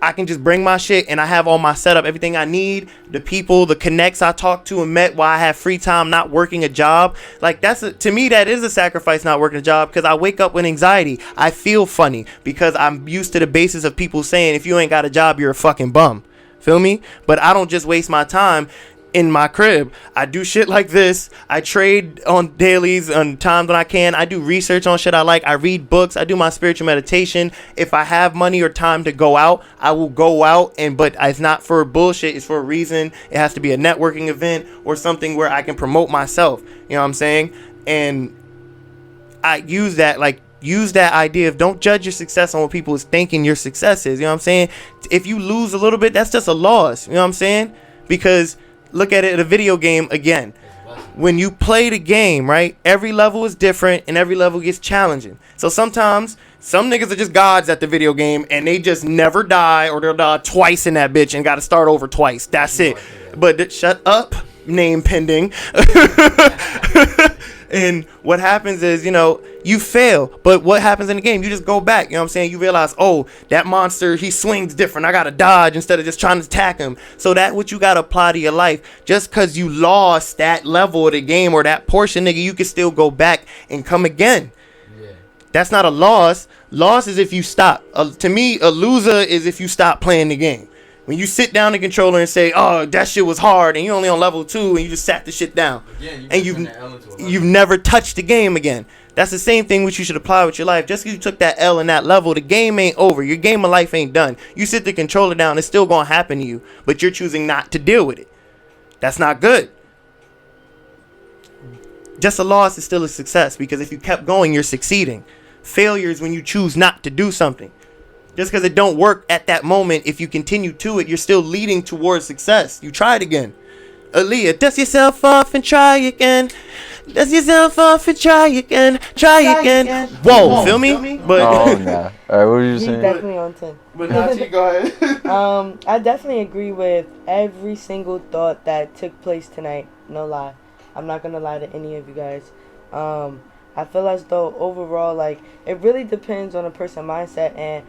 A: I can just bring my shit and I have all my setup, everything I need, the people, the connects I talked to and met while I have free time, not working a job. Like, to me, that is a sacrifice, not working a job, because I wake up with anxiety. I feel funny because I'm used to the basis of people saying, if you ain't got a job, you're a fucking bum. Feel me? But I don't just waste my time in my crib. I do shit like this. I trade on dailies on times when I can. I do research on shit I like. I read books. I do my spiritual meditation. If I have money or time to go out, I will go out, but it's not for bullshit. It's for a reason. It has to be a networking event or something where I can promote myself. You know what I'm saying? And I use that idea of don't judge your success on what people is thinking your success is. You know what I'm saying? If you lose a little bit, that's just a loss. You know what I'm saying? Because look at it in a video game again. When you play the game, right, every level is different and every level gets challenging. So sometimes some niggas are just gods at the video game and they just never die, or they'll die twice in that bitch and got to start over twice. That's it. But shut up, name pending. And what happens is, you fail. But what happens in the game? You just go back. You know what I'm saying? You realize, oh, that monster, he swings different. I got to dodge instead of just trying to attack him. So that's what you got to apply to your life. Just because you lost that level of the game or that portion, nigga, you can still go back and come again. Yeah. That's not a loss. Loss is if you stop. To me, a loser is if you stop playing the game. When you sit down the controller and say, "Oh, that shit was hard," and you're only on level 2 and you just sat the shit down, and you've never touched the game again. That's the same thing which you should apply with your life. Just because you took that L in that level, the game ain't over. Your game of life ain't done. You sit the controller down, it's still gonna happen to you, but you're choosing not to deal with it. That's not good. Just a loss is still a success, because if you kept going, you're succeeding. Failure is when you choose not to do something. Just because it don't work at that moment, if you continue to it, you're still leading towards success. You try it again. Aaliyah, dust yourself off and try again. Dust yourself off and try again. Try again. Whoa, feel me? But
B: oh, nah. All right, what were you saying?
C: Definitely on 10.
A: But Nachi, go ahead.
C: I definitely agree with every single thought that took place tonight. No lie. I'm not going to lie to any of you guys. I feel as though overall, like, it really depends on a person's mindset. And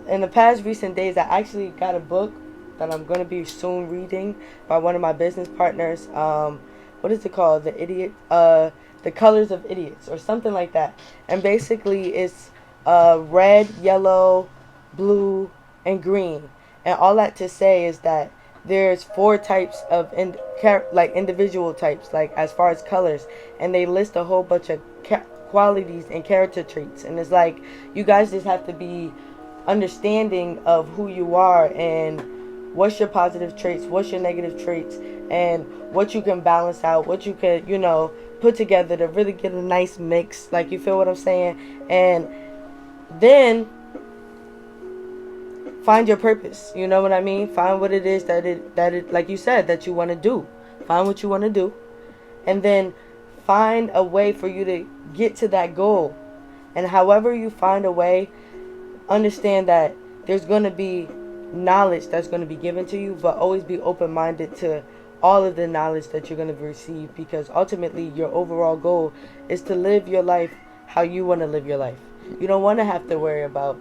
C: in the past recent days, I actually got a book that I'm going to be soon reading by one of my business partners. What is it called? The Colors of Idiots, or something like that. And basically it's red, yellow, blue, and green. And all that to say is that there's 4 types of individual types, like as far as colors, and they list a whole bunch of qualities and character traits. And it's like, you guys just have to be understanding of who you are and what's your positive traits, what's your negative traits, and what you can balance out, what you can, put together to really get a nice mix. Like, you feel what I'm saying? And then find your purpose. You know what I mean? Find what it is that it like you said, that you want to do. Find what you want to do, and then find a way for you to get to that goal. And however you find a way, understand that there's going to be knowledge that's going to be given to you, but always be open-minded to all of the knowledge that you're going to receive, because ultimately your overall goal is to live your life how you want to live your life. You don't want to have to worry about,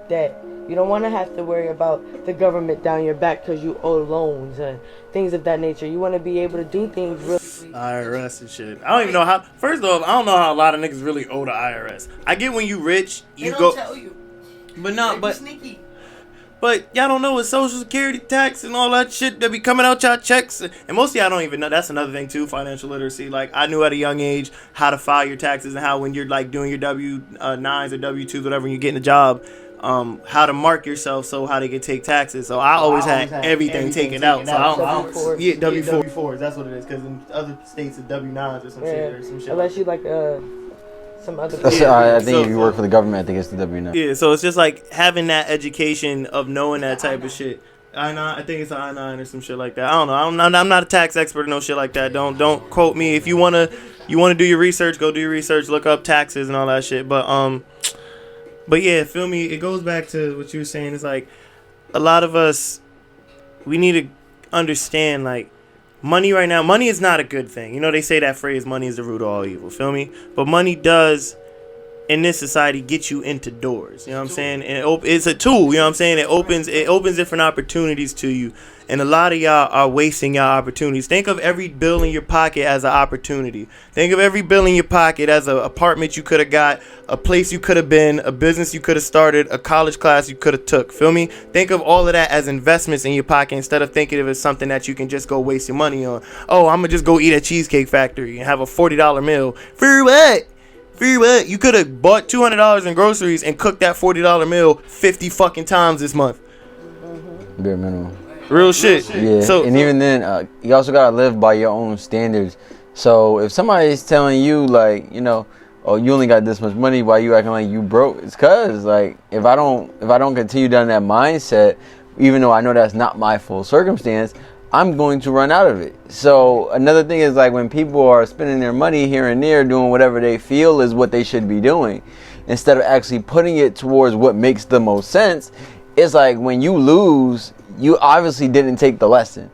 C: debt. You don't want to have to worry about the government down your back because you owe loans and things of that nature. You want to be able to do things really.
A: IRS and shit. I don't even know how. First off, I don't know how a lot of niggas really owe the IRS. I get when you rich, you
C: They don't tell you.
A: But no,
C: They be sneaky.
A: But y'all don't know what Social Security tax and all that shit that be coming out y'all checks. And most of y'all don't even know. That's another thing too, financial literacy. Like, I knew at a young age how to file your taxes, and how when you're like doing your W-9s or W-2s, whatever, when you're getting a job, how to mark yourself so how they can take taxes. So I always had everything taken out. So I don't. Yeah, W-4s. That's what it is. Because in other states it's W-9s or some shit or some shit.
C: Unless you like some other.
B: I think if you work for the government, I think it's the W-9.
A: Yeah, so it's just like having that education of knowing that type of shit. I think it's an I-9 or some shit like that. I don't know. I'm not a tax expert or no shit like that. Don't quote me. If you wanna do your research, go do your research. Look up taxes and all that shit. But yeah, feel me. It goes back to what you were saying. It's like a lot of us, we need to understand, like, money right now. Money is not a good thing. They say that phrase, money is the root of all evil. Feel me? But money does, in this society, get you into doors. You know what I'm saying? And it's a tool. You know what I'm saying? It opens different opportunities to you. And a lot of y'all are wasting y'all opportunities. Think of every bill in your pocket as an opportunity. Think of every bill in your pocket as an apartment you could have got, a place you could have been, a business you could have started, a college class you could have took. Feel me? Think of all of that as investments in your pocket, instead of thinking of it as something that you can just go waste your money on. Oh, I'm going to just go eat at Cheesecake Factory and have a $40 meal. For what? For what? You could have bought $200 in groceries and cooked that $40 meal 50 fucking times this month.
B: Bare minimum.
A: Real shit.
B: Yeah. And even then, you also gotta live by your own standards. So if somebody's telling you, like, oh, you only got this much money, why you acting like you broke? It's cause, like, if I don't continue down that mindset, even though I know that's not my full circumstance, I'm going to run out of it. So another thing is, like, when people are spending their money here and there doing whatever they feel is what they should be doing, instead of actually putting it towards what makes the most sense, it's like when you lose, you obviously didn't take the lesson,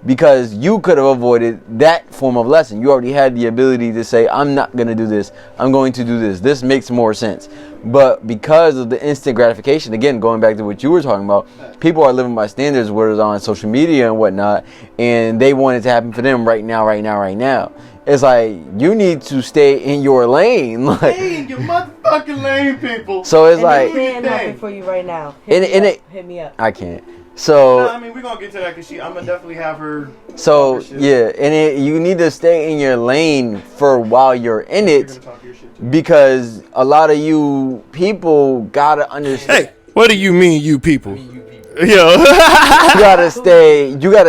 B: because you could have avoided that form of lesson. You already had the ability to say, I'm not going to do this. I'm going to do this. This makes more sense. But because of the instant gratification, again, going back to what you were talking about, people are living by standards, whether it's on social media and whatnot, and they want it to happen for them right now, right now, right now. It's like, you need to stay in your lane. Like,
A: Stay in your motherfucking lane, people.
B: so it's
C: And
B: like,
C: it can't happen for you right now. Hit me up.
B: I can't. So
A: No, I mean, we're gonna get to that because I'm gonna definitely have her.
B: So
A: talk her shit.
B: yeah, and you need to stay in your lane for while you're in
A: You're
B: it,
A: gonna talk your shit too.
B: because a lot of you people gotta understand.
A: Hey, what do you mean, you people? Yo.
B: You gotta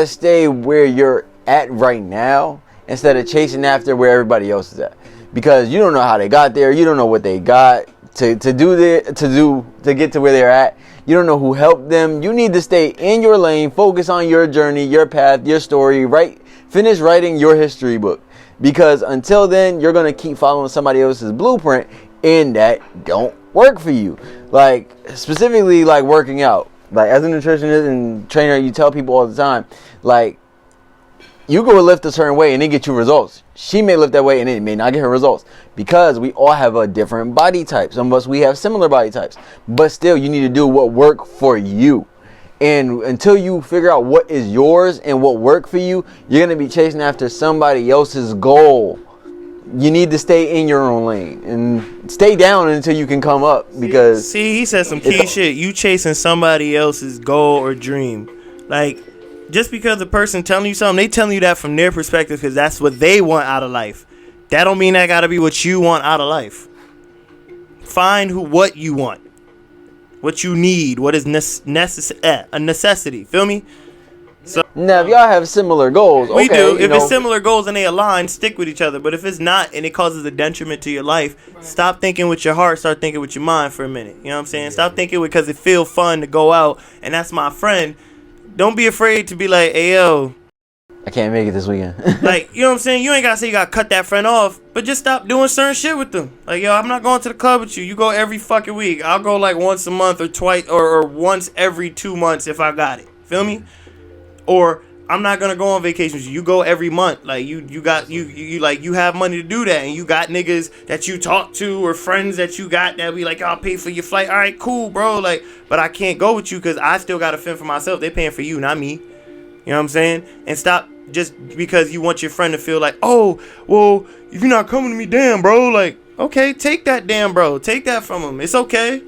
B: stay where you're at right now instead of chasing after where everybody else is at, because you don't know how they got there. You don't know what they got to get to where they're at. You don't know who helped them. You need to stay in your lane, focus on your journey, your path, your story, finish writing your history book. Because until then, you're going to keep following somebody else's blueprint, and that don't work for you. Like, specifically, like working out. Like, as a nutritionist and trainer, you tell people all the time, like, you go lift a certain way and it get you results. She may lift that way and it may not get her results, because we all have a different body type. Some of us, we have similar body types, but still you need to do what work for you. And until you figure out what is yours and what work for you, you're going to be chasing after somebody else's goal. You need to stay in your own lane and stay down until you can come up, because
E: See, he said some key shit. You chasing somebody else's goal or dream. Like, just because the person telling you something, they telling you that from their perspective because that's what they want out of life. That don't mean that gotta be what you want out of life. Find what you want, what you need, what is a necessity. Feel me? So
B: now if y'all have similar goals,
E: we
B: okay,
E: do. If it's similar goals and they align, stick with each other. But if it's not and it causes a detriment to your life, stop thinking with your heart, start thinking with your mind for a minute. You know what I'm saying? Stop thinking because it feel fun to go out and that's my friend. Don't be afraid to be like, hey, yo,
B: I can't make it this weekend.
E: like, you know what I'm saying? You ain't got to say you got to cut that friend off, but just stop doing certain shit with them. Like, yo, I'm not going to the club with you. You go every fucking week. I'll go like once a month or twice or once every 2 months if I got it. Feel me? Or I'm not going to go on vacation with you. You go every month. Like, you have money to do that, and you got niggas that you talk to or friends that you got that be like, I'll pay for your flight. All right, cool, bro. Like, but I can't go with you because I still got to fend for myself. They paying for you, not me. You know what I'm saying? And stop just because you want your friend to feel like, oh, well, if you're not coming to me, damn, bro. Like, okay, take that damn, bro. Take that from him. It's okay.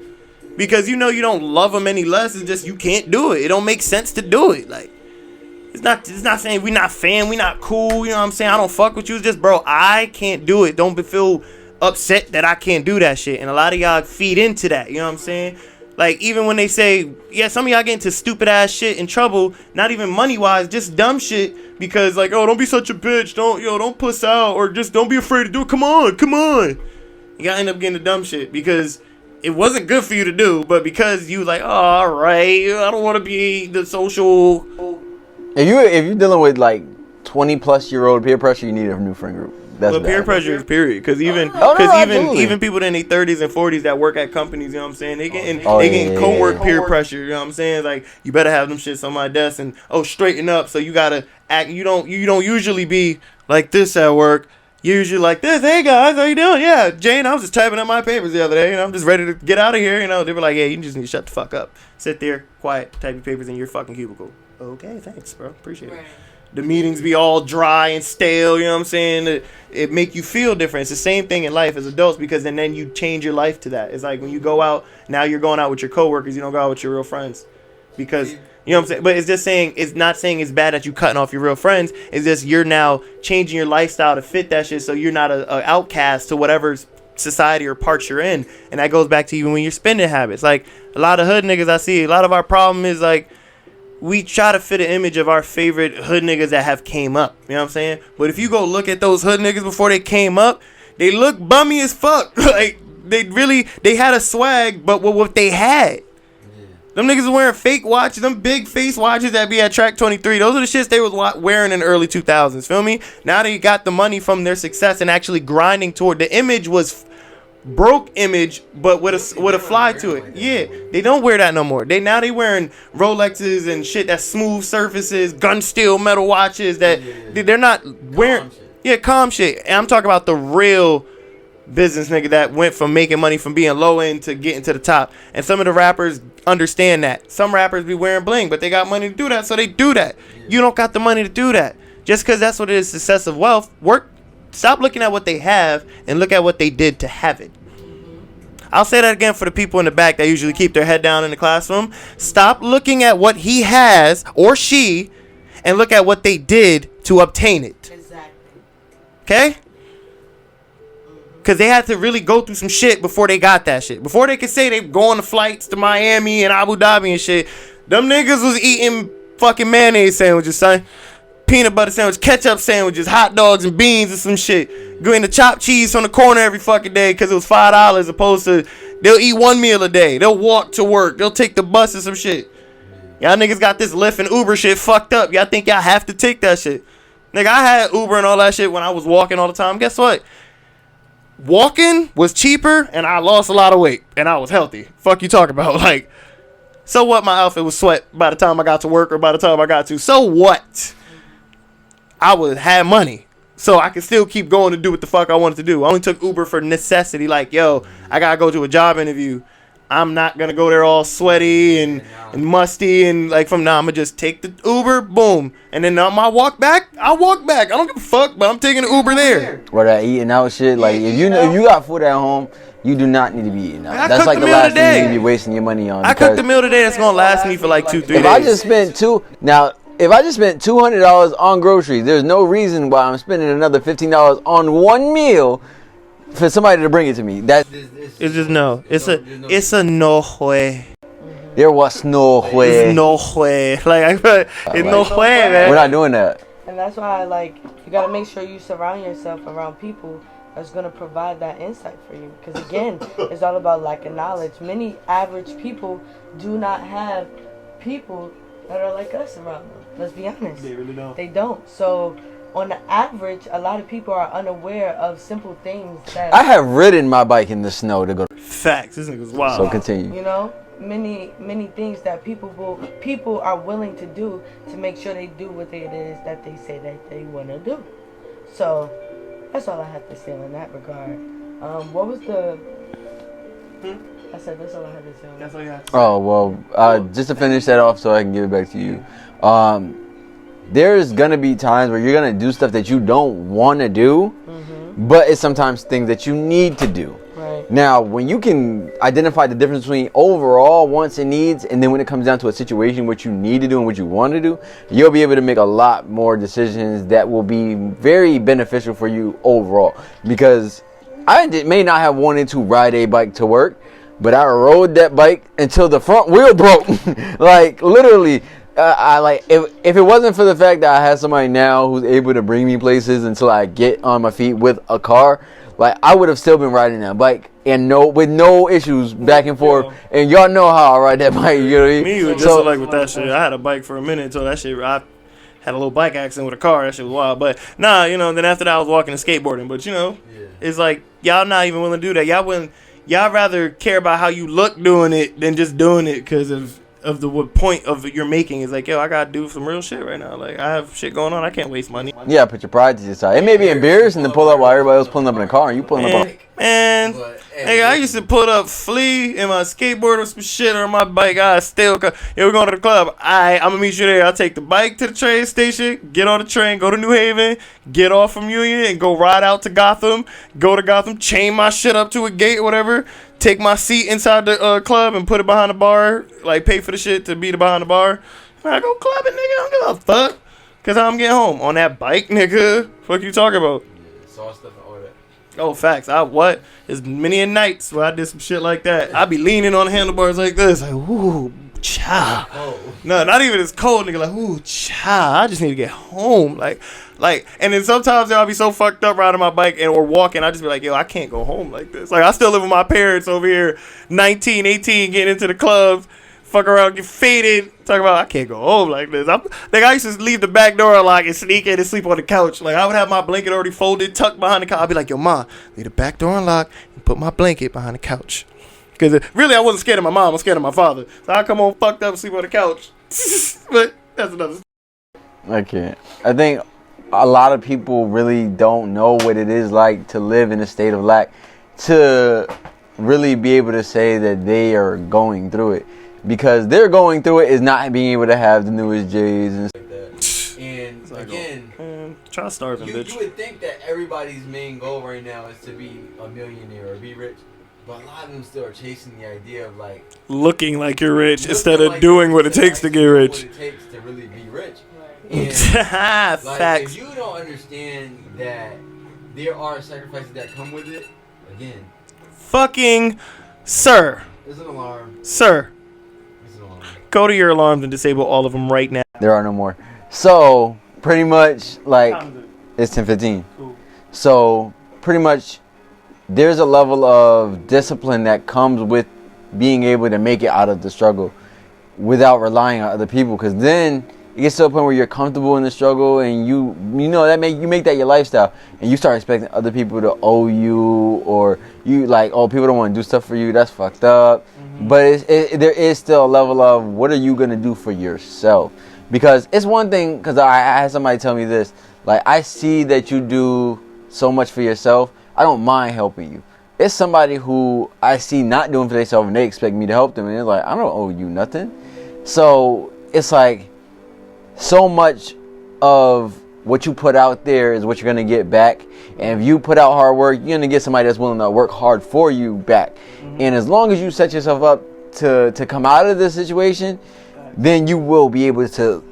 E: Because you know you don't love him any less. It's just you can't do it. It don't make sense to do it. Like, it's not saying we not fan, we not cool, you know what I'm saying? I don't fuck with you. It's just, bro, I can't do it. Don't feel upset that I can't do that shit. And a lot of y'all feed into that, you know what I'm saying? Like, even when they say, yeah, some of y'all get into stupid ass shit in trouble, not even money wise, just dumb shit, because like, oh, don't be such a bitch, don't puss out, or just don't be afraid to do it. Come on. You gotta end up getting the dumb shit because it wasn't good for you to do, but because you like, oh, all right, I don't want to be the social.
B: If you're dealing with like 20-plus-year-old peer pressure, you need a new friend group. That's
E: Well, peer pressure is period. Because even people in their 30s and 40s that work at companies, you know what I'm saying? They getting co-work peer pressure. You know what I'm saying? Like, you better have them shits on my desk and straighten up. So you gotta act. You don't usually be like this at work. You're usually like this. Hey guys, how you doing? Yeah, Jane, I was just typing up my papers the other day, and I'm just ready to get out of here. You know, they were like, yeah, you just need to shut the fuck up. Sit there, quiet, type your papers in your fucking cubicle. Okay, thanks, bro. Appreciate it. The meetings be all dry and stale, you know what I'm saying? It make you feel different. It's the same thing in life as adults, because then you change your life to that. It's like when you go out, now you're going out with your coworkers, you don't go out with your real friends. Because, you know what I'm saying? But it's just saying, it's not saying it's bad that you cutting off your real friends. It's just you're now changing your lifestyle to fit that shit, so you're not a outcast to whatever society or parts you're in. And that goes back to even when you're spending habits. Like, a lot of hood niggas I see, a lot of our problem is like, we try to fit an image of our favorite hood niggas that have came up. You know what I'm saying? But if you go look at those hood niggas before they came up, they look bummy as fuck. Like, they had a swag, but what they had. Them niggas wearing fake watches, them big face watches that be at Track 23. Those are the shits they was wearing in the early 2000s. Feel me? Now they got the money from their success and actually grinding toward. The image was broke image, but with a fly to it. Yeah, they don't wear that no more. They wearing Rolexes and shit that's smooth surfaces, gun steel metal watches that they're not wearing. Yeah, calm shit. And I'm talking about the real business nigga that went from making money from being low end to getting to the top. And some of the rappers understand that. Some rappers be wearing bling, but they got money to do that, so they do that. You don't got the money to do that. Just because that's what it is, successive wealth. Stop looking at what they have and look at what they did to have it. I'll say that again for the people in the back that usually keep their head down in the classroom. Stop looking at what he has or she and look at what they did to obtain it.
C: Exactly.
E: Okay? Because they had to really go through some shit before they got that shit. Before they could say they go on the flights to Miami and Abu Dhabi and shit, them niggas was eating fucking mayonnaise sandwiches, son. Peanut butter sandwich, ketchup sandwiches, hot dogs and beans and some shit. Getting the chopped cheese on the corner every fucking day because it was $5 opposed to they'll eat one meal a day. They'll walk to work. They'll take the bus and some shit. Y'all niggas got this Lyft and Uber shit fucked up. Y'all think y'all have to take that shit. Nigga, I had Uber and all that shit when I was walking all the time. Guess what? Walking was cheaper and I lost a lot of weight and I was healthy. Fuck you talking about? Like, so what? My outfit was sweat by the time I got to work or by the time I got to. So what? I would have money, so I could still keep going to do what the fuck I wanted to do. I only took Uber for necessity. Like, yo, I gotta go to a job interview. I'm not gonna go there all sweaty and musty and like I'm gonna just take the Uber, boom, and then on my walk back, I'll walk back. I don't give a fuck, but I'm taking the Uber there.
B: Or that eating out shit. Like if you got food at home, you do not need to be eating out. That's like the last thing you need to be wasting your money on.
E: I cooked the meal today that's gonna last me for like 2-3 days.
B: If I just spent $200 on groceries, there's no reason why I'm spending another $15 on one meal for somebody to bring it to me.
E: It's just no. It's a no way.
B: There was no way.
E: It's no way. Like it's no way, man.
B: We're not doing that.
C: And that's why, like, you gotta make sure you surround yourself around people that's gonna provide that insight for you. Because again, it's all about lack of knowledge. Many average people do not have people that are like us around them. Let's be honest.
E: They really don't.
C: They don't. So, on the average, a lot of people are unaware of simple things that...
B: I have ridden my bike in the snow to go.
E: Facts. This nigga's wild.
B: So continue.
C: You know, many things that people are willing to do to make sure they do what it is that they say that they want to do. So, that's all I have to say in that regard. What was the... I said that's all I had to say.
E: That's all you have to say.
B: Oh, well, just to finish that off so I can give it back to you. There's going to be times where you're going to do stuff that you don't want to do, but it's sometimes things that you need to do.
C: Right.
B: Now, when you can identify the difference between overall wants and needs, and then when it comes down to a situation what you need to do and what you want to do, you'll be able to make a lot more decisions that will be very beneficial for you overall. Because I may not have wanted to ride a bike to work, but I rode that bike until the front wheel broke. Like, literally, if it wasn't for the fact that I have somebody now who's able to bring me places until I get on my feet with a car, like, I would have still been riding that bike and with no issues back and forth. And y'all know how I ride that bike. You know what I mean?
E: Me was just like with that shit. I had a bike for a minute until that shit. I had a little bike accident with a car. That shit was wild. But nah, you know. Then after that, I was walking and skateboarding. But you know, it's like y'all not even willing to do that. Y'all rather care about how you look doing it than just doing it because of the what point of you're making is like, yo, I gotta do some real shit right now. Like, I have shit going on. I can't waste money.
B: Yeah, put your pride to your side. It may be embarrassing to pull up while everybody else pulling up in a car and you pulling up.
E: Man, nigga, I used to put up Flea in my skateboard or some shit or my bike. I still, we're going to the club. I'm gonna meet you there. I'll take the bike to the train station, get on the train, go to New Haven, get off from Union, and go ride out to Gotham. Go to Gotham, chain my shit up to a gate or whatever. Take my seat inside the club and put it behind the bar. Like, pay for the shit to be behind the bar. And I go clubbing, nigga. I don't give a fuck. Because I'm getting home on that bike, nigga. Fuck you talking about?
A: Saw stuff and all that.
E: Oh, facts. There's many a nights where I did some shit like that. I be leaning on the handlebars like this. Like, ooh, child. No, not even as cold, nigga. Like, ooh, child. I just need to get home. Like, and then sometimes I'll be so fucked up riding my bike or walking. I just be like, yo, I can't go home like this. Like, I still live with my parents over here, 19, 18, getting into the club, fuck around, get faded. Talking about, I can't go home like this. I used to leave the back door unlocked and sneak in and sleep on the couch. Like, I would have my blanket already folded, tucked behind the couch. I'd be like, yo, ma, leave the back door unlocked and put my blanket behind the couch. Because really, I wasn't scared of my mom. I was scared of my father. So I come home fucked up and sleep on the couch. But that's another story.
B: I can't. I think a lot of people really don't know what it is like to live in a state of lack. to really be able to say that they are going through it, because they're going through it is not being able to have the newest J's and stuff like that. And again,
E: try starving, bitch.
B: You would think that everybody's main goal right now is to be a millionaire or be rich, but a lot of them still are chasing the idea of like
E: looking like you're rich instead of doing what it takes to get rich.
B: What it takes to really be rich.
E: Facts.
B: If you don't understand that there are sacrifices that come with it, again.
E: Fucking sir.
B: There's an alarm.
E: Sir.
B: There's an alarm.
E: Go to your alarms and disable all of them right now.
B: There are no more. So, pretty much, like, it's 10:15. Cool. So, pretty much, there's a level of discipline that comes with being able to make it out of the struggle without relying on other people, because then it gets to a point where you're comfortable in the struggle, and you make that your lifestyle, and you start expecting other people to owe you, or you like, oh, people don't want to do stuff for you. That's fucked up. Mm-hmm. But there is still a level of what are you gonna do for yourself? Because it's one thing, because I had somebody tell me this, like, I see that you do so much for yourself, I don't mind helping you. It's somebody who I see not doing for themselves and they expect me to help them, and they're like, I don't owe you nothing. So it's like, so much of what you put out there is what you're going to get back. And if you put out hard work, you're going to get somebody that's willing to work hard for you back. Mm-hmm. And as long as you set yourself up to come out of this situation, then you will be able to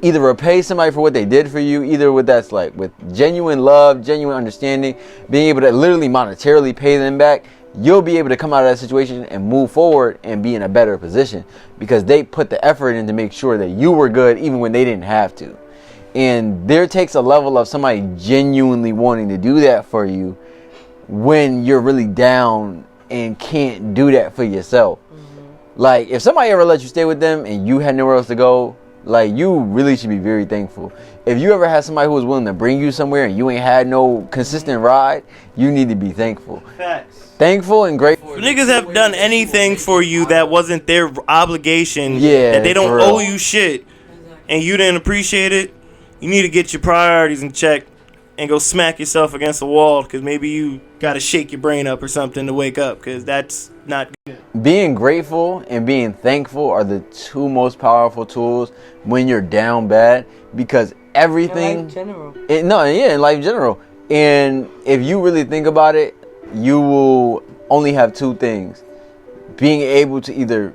B: either repay somebody for what they did for you, either with that's like with genuine love, genuine understanding, being able to literally monetarily pay them back. You'll be able to come out of that situation and move forward and be in a better position because they put the effort in to make sure that you were good even when they didn't have to. And there takes a level of somebody genuinely wanting to do that for you when you're really down and can't do that for yourself. Mm-hmm. Like, if somebody ever let you stay with them and you had nowhere else to go, like, you really should be very thankful. If you ever had somebody who was willing to bring you somewhere and you ain't had no consistent ride, you need to be thankful.
E: Facts.
B: Thankful and grateful.
E: If niggas have done anything for you that wasn't their obligation, that they don't owe you shit, and you didn't appreciate it, you need to get your priorities in check and go smack yourself against the wall, because maybe you got to shake your brain up or something to wake up, because that's not good.
B: Being grateful and being thankful are the two most powerful tools when you're down bad, because everything... In life in general. And if you really think about it, you will only have two things. Being able to either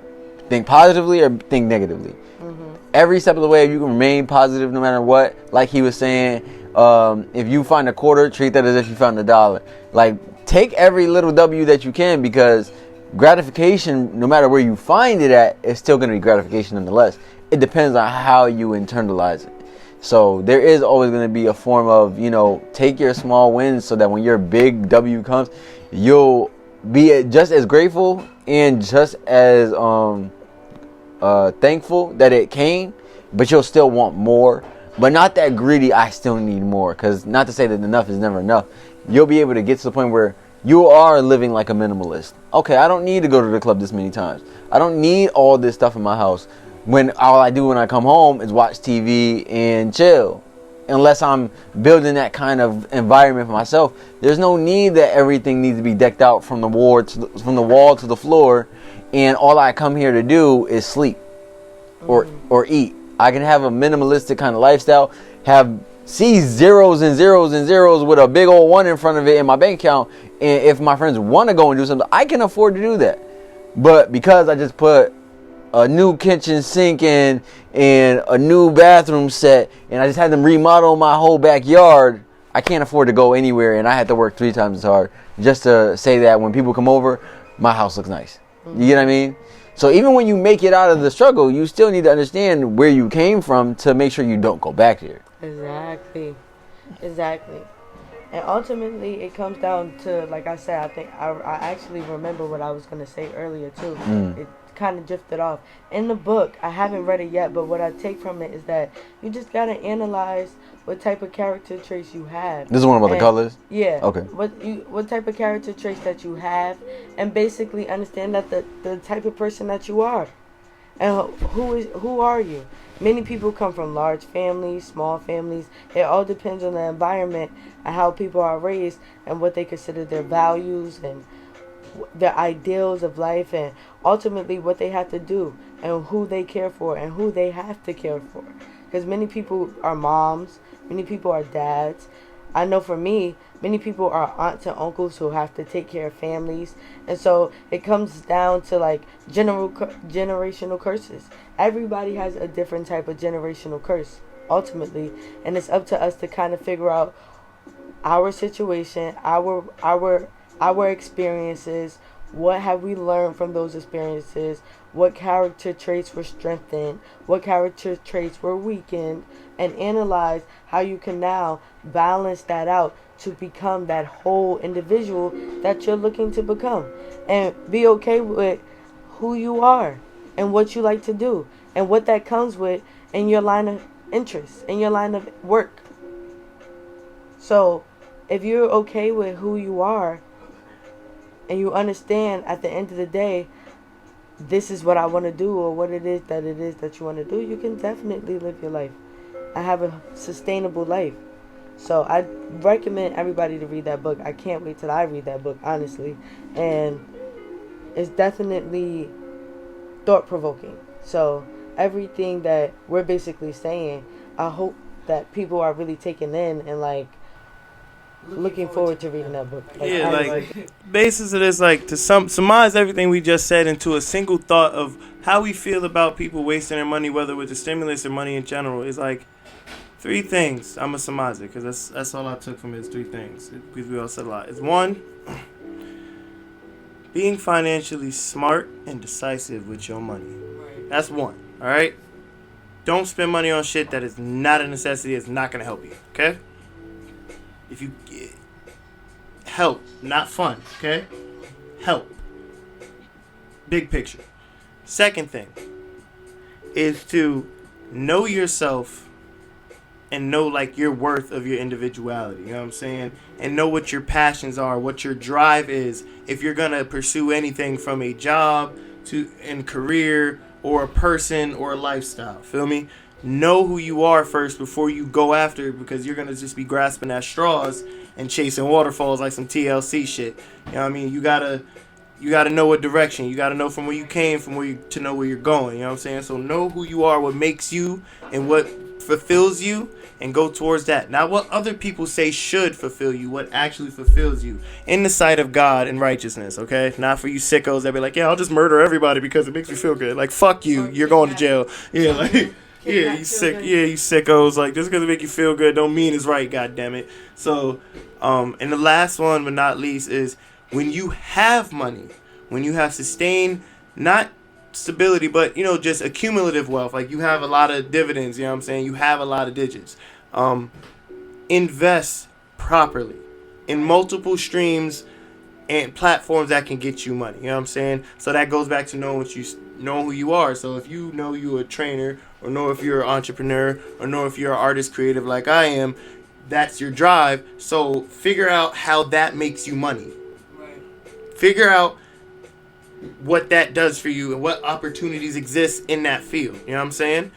B: think positively or think negatively. Mm-hmm. Every step of the way, you can remain positive no matter what. Like he was saying, if you find a quarter, treat that as if you found $1. Like, take every little W that you can, because gratification, no matter where you find it at, is still going to be gratification nonetheless. It depends on how you internalize it. So there is always going to be a form of, take your small wins so that when your big W comes, you'll be just as grateful and just as thankful that it came, but you'll still want more. But not that greedy, I still need more. Because not to say that enough is never enough. You'll be able to get to the point where you are living like a minimalist. Okay, I don't need to go to the club this many times. I don't need all this stuff in my house. When all I do when I come home is watch TV and chill. Unless I'm building that kind of environment for myself, there's no need that everything needs to be decked out from the wall to the floor, and all I come here to do is sleep or eat. I can have a minimalistic kind of lifestyle, see zeros and zeros and zeros with a big old one in front of it in my bank account, and if my friends want to go and do something, I can afford to do that. But because I just put a new kitchen sink in and a new bathroom set, and I just had them remodel my whole backyard, I can't afford to go anywhere, and I had to work 3 times as hard just to say that when people come over, my house looks nice. You get what I mean? So even when you make it out of the struggle, you still need to understand where you came from to make sure you don't go back there.
C: Exactly. And ultimately, it comes down to, like I said, I think I actually remember what I was going to say earlier, too. It kind of drifted off. In the book, I haven't read it yet, but what I take from it is that you just got to analyze what type of character traits you have.
B: This is one about the colors?
C: Yeah.
B: Okay.
C: What type of character traits that you have, and basically understand that the type of person that you are. And who are you? Many people come from large families, small families. It all depends on the environment and how people are raised and what they consider their values and their ideals of life, and ultimately what they have to do and who they care for and who they have to care for. Because many people are moms, many people are dads. I know for me, many people are aunts and uncles who have to take care of families. And so it comes down to like generational curses. Everybody has a different type of generational curse, ultimately. And it's up to us to kind of figure out our situation, our experiences. What have we learned from those experiences? What character traits were strengthened? What character traits were weakened? And analyze how you can now balance that out to become that whole individual that you're looking to become. And be okay with who you are and what you like to do and what that comes with in your line of interest, in your line of work. So if you're okay with who you are and you understand at the end of the day, this is what I want to do, or what it is that you want to do, you can definitely live your life and have a sustainable life. So I recommend everybody to read that book. I can't wait till I read that book, honestly. And it's definitely thought-provoking. So everything that we're basically saying, I hope that people are really taking in and like looking forward to reading that book. Like,
E: yeah, like basis of this, like to surmise everything we just said into a single thought of how we feel about people wasting their money, whether with the stimulus or money in general, is like 3 things. I'm gonna surmise it because that's all I took from it is 3 things because we all said a lot. It's 1, being financially smart and decisive with your money. That's 1. All right. Don't spend money on shit that is not a necessity. It's not gonna help you. Okay. If you help, not fun, okay? Help. Big picture. Second thing is to know yourself and know like your worth of your individuality, you know what I'm saying? And know what your passions are, what your drive is if you're going to pursue anything from a job to in career or a person or a lifestyle. Feel me? Know who you are first before you go after it, because you're going to just be grasping at straws and chasing waterfalls like some TLC shit. You know what I mean? You gotta know what direction. You got to know from where you came, to know where you're going. You know what I'm saying? So know who you are, what makes you and what fulfills you, and go towards that. Not what other people say should fulfill you, what actually fulfills you in the sight of God and righteousness, okay? Not for you sickos that be like, yeah, I'll just murder everybody because it makes me feel good. Like, fuck you. You're going to jail. Yeah, like... Yeah, you sickos. Like, just because it make you feel good don't mean it's right, goddammit. So, and the last one, but not least, is when you have money, when you have sustained, not stability, but, you know, just accumulative wealth, like you have a lot of dividends, you know what I'm saying? You have a lot of digits. Invest properly in multiple streams and platforms that can get you money, you know what I'm saying? So that goes back to knowing who you are. So if you know you're a trainer, or know if you're an entrepreneur, or know if you're an artist creative like I am, that's your drive. So figure out how that makes you money. Right. Figure out what that does for you and what opportunities exist in that field. You know what I'm saying?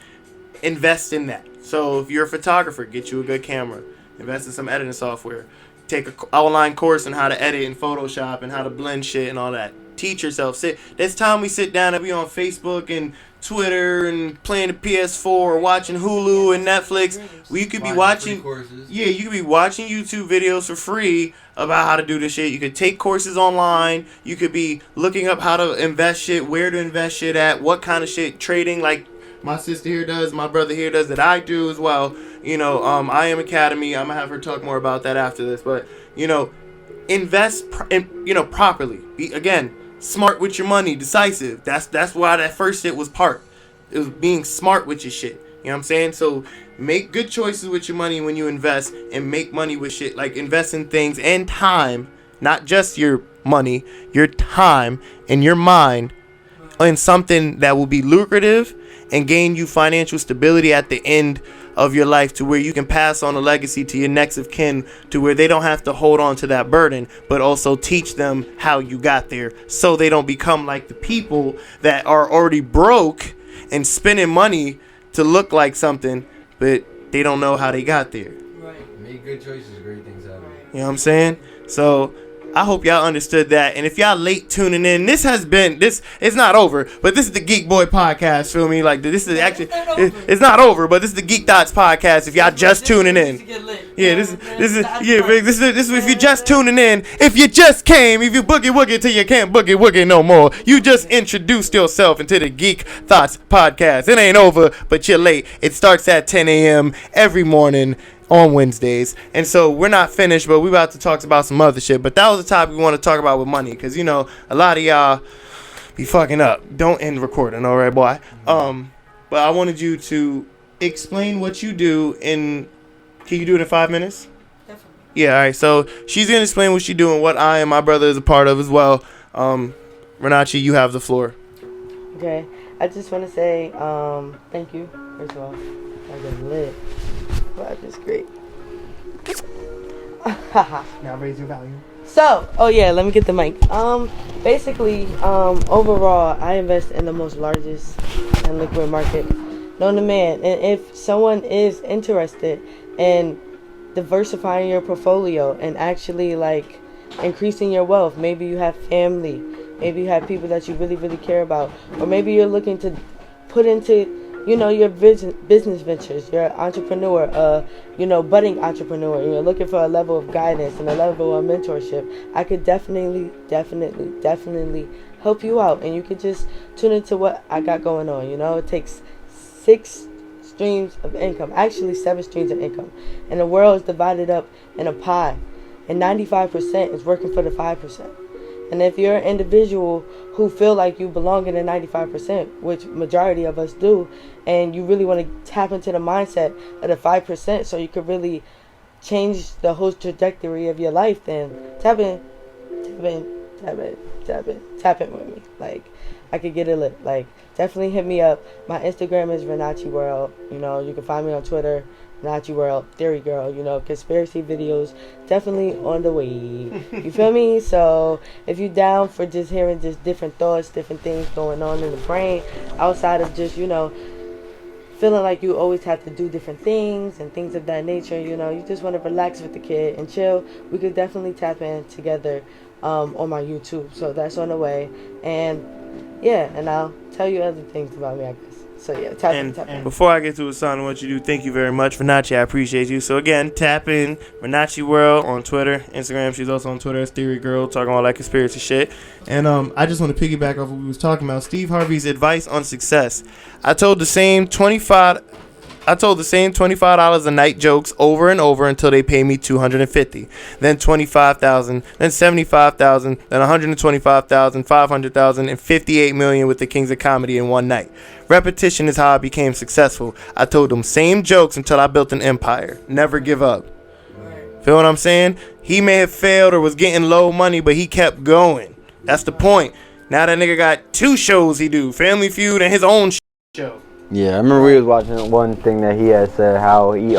E: Invest in that. So if you're a photographer, get you a good camera. Invest in some editing software. Take an online course on how to edit in Photoshop and how to blend shit and all that. Teach yourself. There's time we sit down and be on Facebook and Twitter and playing the PS4 or watching Hulu and Netflix. Well, you could be watching, you could be watching YouTube videos for free about how to do this shit. You could take courses online. You could be looking up how to invest shit, where to invest shit at, what kind of shit, trading like my sister here does, my brother here does, that I do as well. You know, I Am Academy. I'm gonna have her talk more about that after this, but you know, invest, properly. Be, again, smart with your money, decisive. That's why that first shit was part. It was being smart with your shit. You know what I'm saying? So make good choices with your money when you invest, and make money with shit. Like invest in things and time, not just your money, your time and your mind, in something that will be lucrative and gain you financial stability at the end of your life, to where you can pass on a legacy to your next of kin, to where they don't have to hold on to that burden, but also teach them how you got there, so they don't become like the people that are already broke and spending money to look like something, but they don't know how they got there.
F: Right. Make good choices, great things happen.
E: You know what I'm saying? So I hope y'all understood that. And if y'all late tuning in, this it's not over, but this is the Geek Boy podcast. Feel me? Like this is actually it's not over, but this is the Geekthots podcast. If y'all just tuning in, this is if you're just tuning in, if you just came, if you boogie woogie till you can't boogie woogie no more, you just introduced yourself into the Geekthots podcast. It ain't over, but you're late. It starts at 10 a.m. every morning on Wednesdays, and so we're not finished, but we about to talk about some other shit. But that was the topic we want to talk about with money, because you know a lot of y'all be fucking up. Don't end recording, all right, boy. But I wanted you to explain what you do in. Can you do it in 5 minutes?
C: Definitely.
E: Yeah, all right. So she's gonna explain what she do and what I and my brother is a part of as well. Renachi, you have the floor.
C: Okay, I just want to say thank you. First of all, I got lit. Wow, that's great.
A: Now raise your volume.
C: So, oh yeah, let me get the mic. Basically, overall, I invest in the most largest and liquid market known to man. And if someone is interested in diversifying your portfolio and actually like increasing your wealth, maybe you have family, maybe you have people that you really, really care about, or maybe you're looking to put into your business ventures, you're an entrepreneur, budding entrepreneur, and you're looking for a level of guidance and a level of mentorship, I could definitely help you out. And you could just tune into what I got going on. It takes 6 streams of income, actually 7 streams of income. And the world is divided up in a pie. And 95% is working for the 5%. And if you're an individual who feel like you belong in the 95%, which majority of us do, and you really want to tap into the mindset of the 5% so you could really change the whole trajectory of your life, then tap in with me. Like, I could get it lit. Like, definitely hit me up. My Instagram is Renachi World. You can find me on Twitter, Renachi World, Theory Girl. Conspiracy videos definitely on the way. You feel me? So if you down for just hearing just different thoughts, different things going on in the brain outside of just feeling like you always have to do different things and things of that nature, you just want to relax with the kid and chill, we could definitely tap in together on my YouTube. So that's on the way. And yeah, and I'll tell you other things about me, I guess. So yeah, tap in.
E: Before I get to Asana, what you do, thank you very much, Renachi. I appreciate you. So again, tap in Renachi World on Twitter, Instagram. She's also on Twitter as Theory Girl, talking all that conspiracy shit. And I just want to piggyback off what we was talking about. Steve Harvey's advice on success. I told the same $25 a night jokes over and over until they pay me $250, then $25,000, then $75,000, then $125,000, $500,000, and $58 million with the Kings of Comedy in one night. Repetition is how I became successful. I told them same jokes until I built an empire. Never give up. Feel what I'm saying? He may have failed or was getting low money, but he kept going. That's the point. Now that nigga got 2 shows he do, Family Feud and his own show.
B: Yeah, I remember we was watching one thing that he had said how he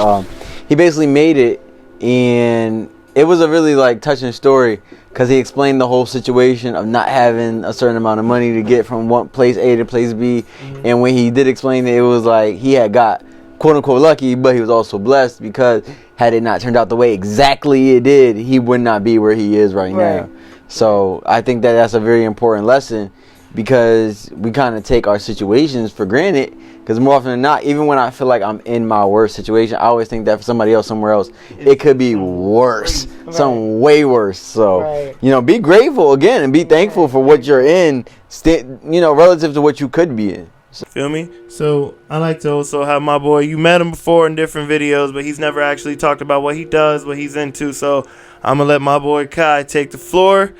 B: basically made it, and it was a really like touching story because he explained the whole situation of not having a certain amount of money to get from one place A to place B. And when he did explain it was like he had got quote unquote lucky, but he was also blessed because had it not turned out the way exactly it did, he would not be where he is right now. So I think that that's a very important lesson, because we kind of take our situations for granted. Because more often than not, even when I feel like I'm in my worst situation, I always think that for somebody else somewhere else, it could be worse, something way worse. So, be grateful again and be thankful for what you're in, relative to what you could be in.
E: Feel me? So I like to also have my boy, you met him before in different videos, but he's never actually talked about what he does, what he's into. So I'm going to let my boy Kai take the floor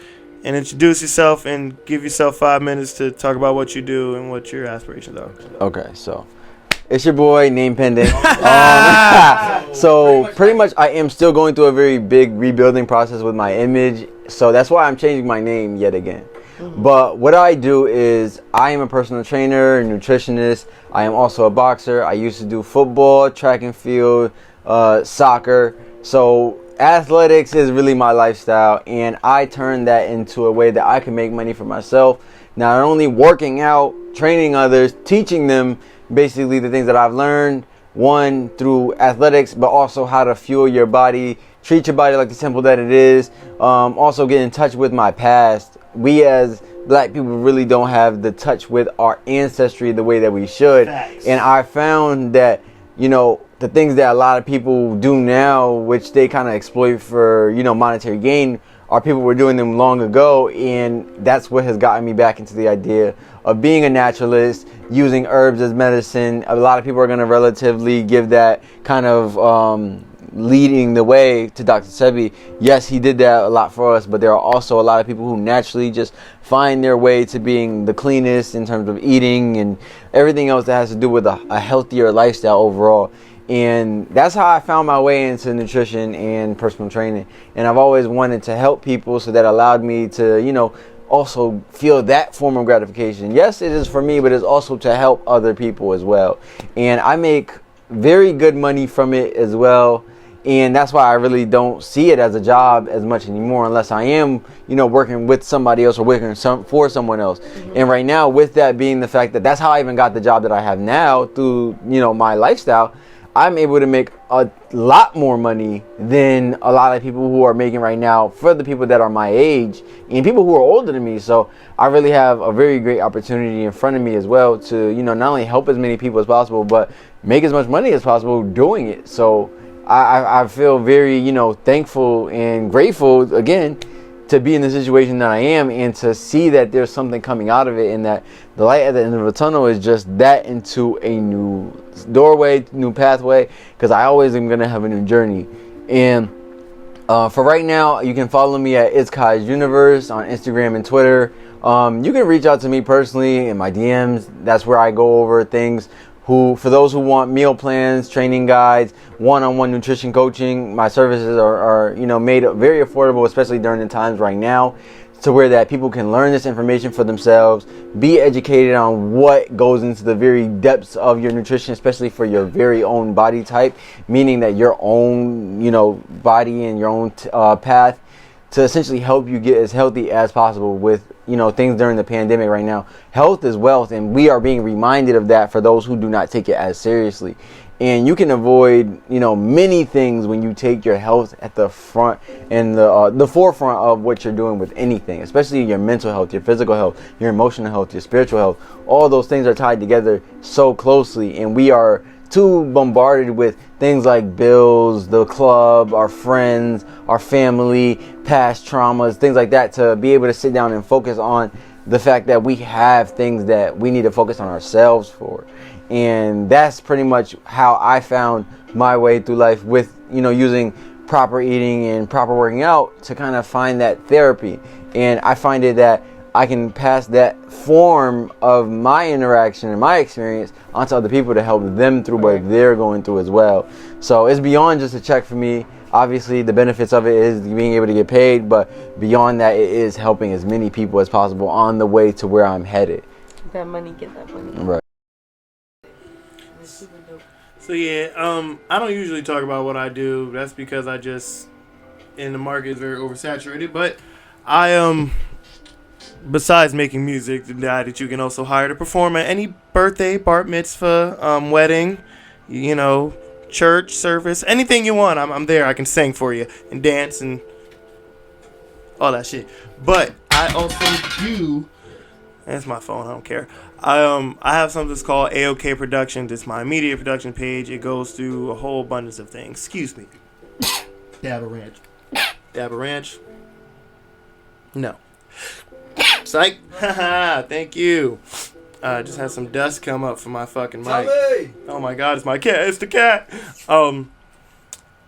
E: and introduce yourself and give yourself 5 minutes to talk about what you do and what your aspirations are.
B: Okay, so it's your boy, name pending. So pretty much I am still going through a very big rebuilding process with my image. So that's why I'm changing my name yet again. But what I do is I am a personal trainer, nutritionist. I am also a boxer. I used to do football, track and field, soccer. So athletics is really my lifestyle, and I turned that into a way that I can make money for myself. Not only working out, training others, teaching them basically the things that I've learned, one, through athletics, but also how to fuel your body, treat your body like the temple that it is. Also get in touch with my past. We as black people really don't have the touch with our ancestry the way that we should.
A: Facts.
B: And I found that, you know, the things that a lot of people do now, which they kind of exploit for, you know, monetary gain, our people were doing them long ago, and that's what has gotten me back into the idea of being a naturalist, using herbs as medicine. A lot of people are going to relatively give that kind of leading the way to Dr. Sebi. Yes, he did that a lot for us, but there are also a lot of people who naturally just find their way to being the cleanest in terms of eating and everything else that has to do with a healthier lifestyle overall. And that's how I found my way into nutrition and personal training. And I've always wanted to help people, so that allowed me to, you know, also feel that form of gratification. Yes, it is for me, but it's also to help other people as well. And I make very good money from it as well. And that's why I really don't see it as a job as much anymore, unless I am, you know, working with somebody else or working for someone else. And right now, with that being the fact that that's how I even got the job that I have now through, you know, my lifestyle, I'm able to make a lot more money than a lot of people who are making right now for the people that are my age and people who are older than me. So I really have a very great opportunity in front of me as well to, you know, not only help as many people as possible, but make as much money as possible doing it. So I feel very, you know, thankful and grateful again to be in the situation that I am, and to see that there's something coming out of it, and that the light at the end of the tunnel is just that into a new doorway, new pathway, because I always am going to have a new journey. And for right now, you can follow me at It's Kai's Universe on Instagram and Twitter. You can reach out to me personally in my DMs. That's where I go over things. For those who want meal plans, training guides, one-on-one nutrition coaching, my services are you know, made very affordable, especially during the times right now, to where that people can learn this information for themselves, be educated on what goes into the very depths of your nutrition, especially for your very own body type, meaning that your own, you know, body and your own path, to essentially help you get as healthy as possible with, you know, things during the pandemic right now. Health is wealth, and we are being reminded of that for those who do not take it as seriously. And you can avoid, you know, many things when you take your health at the front and the forefront of what you're doing with anything, especially your mental health, your physical health, your emotional health, your spiritual health. All those things are tied together so closely, and we are too bombarded with things like bills, the club, our friends, our family, past traumas, things like that, to be able to sit down and focus on the fact that we have things that we need to focus on ourselves for. And that's pretty much how I found my way through life, with, you know, using proper eating and proper working out to kind of find that therapy. And I find it that I can pass that form of my interaction and my experience onto other people to help them through what they're going through as well. So it's beyond just a check for me. Obviously, the benefits of it is being able to get paid, but beyond that, it is helping as many people as possible on the way to where I'm headed.
C: Get that money, get that money.
B: Right.
E: So yeah, I don't usually talk about what I do. That's because in the market is very oversaturated. But I besides making music, the guy that you can also hire to perform at any birthday, bar mitzvah, wedding, you know, church service, anything you want, I'm there. I can sing for you and dance and all that shit. But I also do. That's my phone. I don't care. I have something that's called AOK Productions. It's my media production page. It goes through a whole abundance of things. Excuse me.
A: Dab a ranch.
E: Dab a ranch? No. Psych. Haha. Thank you. Just had some dust come up from my fucking mic.
F: Tommy!
E: Oh my god, it's my cat. It's the cat.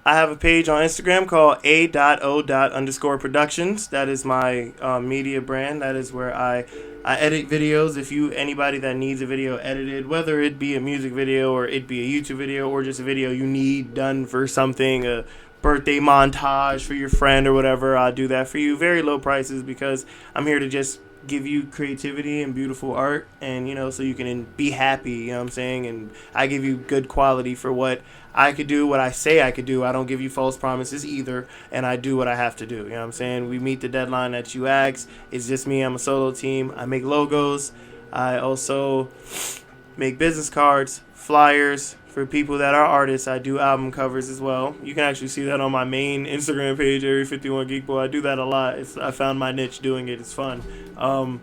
E: I have a page on Instagram called a.o._productions. That is my media brand. That is where I edit videos. If anybody that needs a video edited, whether it be a music video or it be a YouTube video or just a video you need done for something, a birthday montage for your friend or whatever, I'll do that for you. Very low prices, because I'm here to just give you creativity and beautiful art, and, you know, so you can be happy, you know what I'm saying? And I give you good quality for what I could do, what I say I could do. I don't give you false promises either, and I do what I have to do, you know what I'm saying? We meet the deadline that you ask. It's just me. I'm a solo team. I make logos. I also make business cards, flyers for people that are artists. I do album covers as well. You can actually see that on my main Instagram page, Area 51 Geek Boy. I do that a lot. I found my niche doing it. It's fun.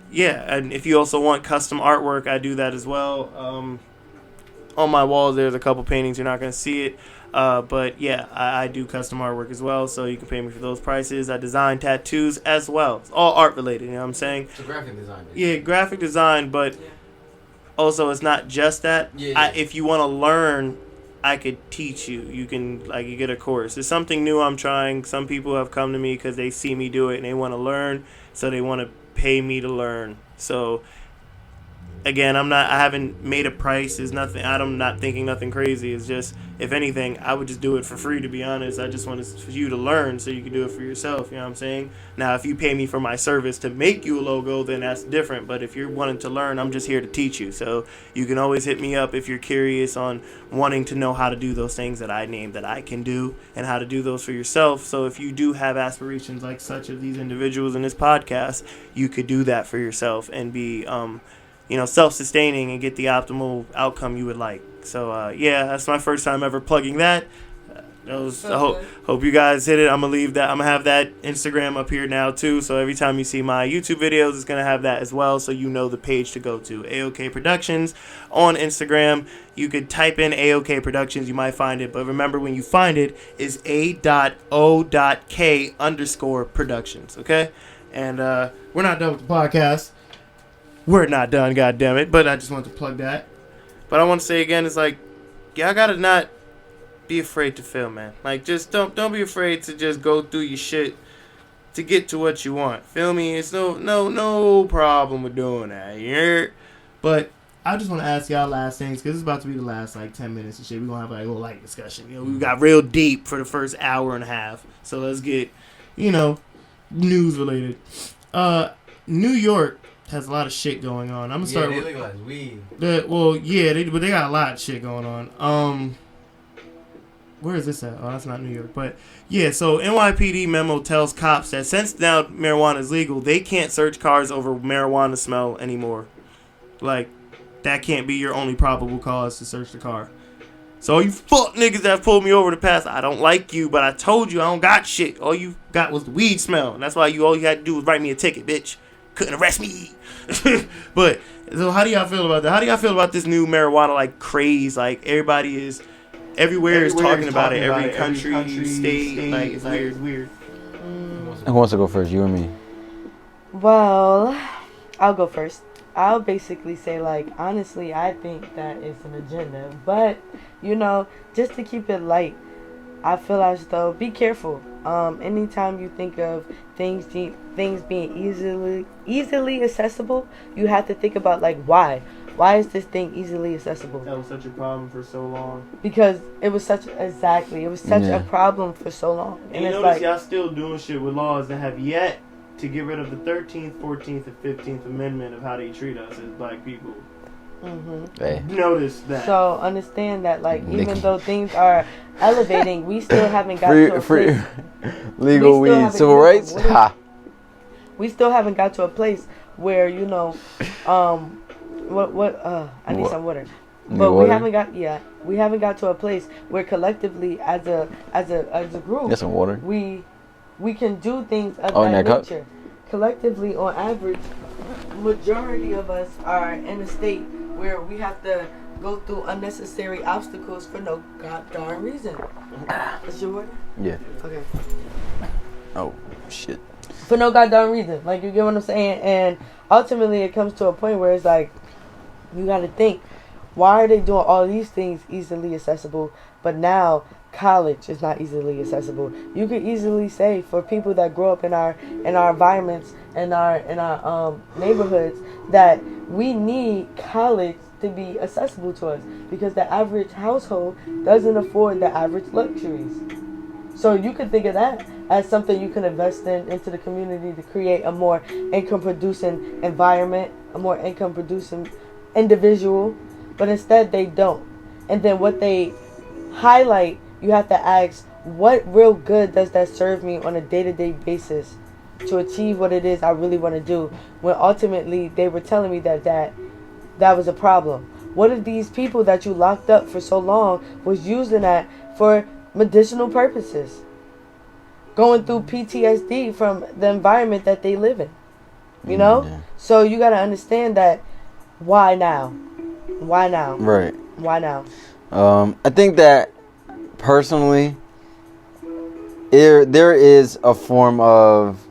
E: Yeah, and if you also want custom artwork, I do that as well. On my walls, there's a couple paintings. You're not going to see it. But yeah, I do custom artwork as well, so you can pay me for those prices. I design tattoos as well. It's all art related, you know what I'm saying?
F: It's a graphic design.
E: Yeah, graphic design, but also it's not just that.
F: Yeah.
E: If you want to learn, I could teach you. You can, you get a course. It's something new I'm trying. Some people have come to me because they see me do it and they want to learn, so they want to pay me to learn. So again, I haven't made a price. It's nothing. I'm not thinking nothing crazy. It's just, if anything, I would just do it for free, to be honest. I just want for you to learn so you can do it for yourself. You know what I'm saying? Now, if you pay me for my service to make you a logo, then that's different. But if you're wanting to learn, I'm just here to teach you. So you can always hit me up if you're curious on wanting to know how to do those things that I named that I can do, and how to do those for yourself. So if you do have aspirations like such of these individuals in this podcast, you could do that for yourself and be self-sustaining and get the optimal outcome you would like. So yeah, that's my first time ever plugging that. I hope you guys hit it. I'm gonna have that Instagram up here now too. So every time you see my YouTube videos, it's gonna have that as well. So you know the page to go to. AOK Productions on Instagram. You could type in AOK Productions, you might find it. But remember, when you find it, is A.O.K_Productions. Okay, and
A: We're not done with the podcast.
E: we're not done, goddammit. But I just want to plug that. But I want to say again, it's y'all gotta not be afraid to fail, man. Just don't be afraid to just go through your shit to get to what you want. Feel me? It's no problem with doing that. Yeah.
A: But I just want to ask y'all last things, because it's about to be the last 10 minutes and shit. We're going to have a little light discussion.
E: We got real deep for the first hour and a half. So let's get,
A: news related. New York has a lot of shit going on. I'm gonna start
F: they
A: with
F: legalize weed.
A: but they got a lot of shit going on. Where is this at? Oh, that's not New York. But yeah, so NYPD memo tells cops that since now marijuana is legal, they can't search cars over marijuana smell anymore. That can't be your only probable cause to search the car. So all you fuck niggas that pulled me over the past, I don't like you, but I told you I don't got shit. All you got was the weed smell, and that's why all you had to do was write me a ticket, bitch. Couldn't arrest me. But so how do y'all feel about that? How do y'all feel about this new marijuana craze? Everywhere is talking about it. Every country, state, it's weird.
B: Who wants to go first, you or me?
C: Well, I'll go first. I'll basically say, honestly, I think that it's an agenda. But, just to keep it light, I feel as though, be careful. Anytime you think of things being easily accessible, you have to think about, why. Why is this thing easily accessible?
E: That was such a problem for so long.
C: Because it was such a problem for so long.
E: And you notice y'all still doing shit with laws that have yet to get rid of the 13th, 14th, and 15th Amendment of how they treat us as black people.
C: Mm-hmm.
B: Hey.
E: Notice that.
C: So understand that, even though things are elevating, we still haven't got to a place.
B: Legal weed, civil rights. Ha.
C: We still haven't got to a place where I need some water. But we haven't got to a place where collectively as a group,
B: get some water.
C: We can do things of that nature. Collectively, on average, majority of us are in a state where we have to go through unnecessary obstacles for no goddamn reason. Is your water?
B: Yeah.
C: Okay.
B: Oh shit.
C: For no goddamn reason. You get what I'm saying? And ultimately it comes to a point where it's you gotta think, why are they doing all these things easily accessible, but now college is not easily accessible? You could easily say, for people that grow up in our environments, in our neighborhoods, that we need college to be accessible to us, because the average household doesn't afford the average luxuries. So you could think of that as something you can invest into the community to create a more income-producing environment, a more income-producing individual, but instead they don't. And then what they highlight, you have to ask, what real good does that serve me on a day-to-day basis? to achieve what it is I really want to do, when ultimately they were telling me that was a problem? What if these people that you locked up for so long was using that for medicinal purposes? Going through PTSD from the environment that they live in. You know?
B: Yeah.
C: So you got to understand that. Why now? Why now?
B: Right.
C: Why now?
B: I think that personally, there is a form of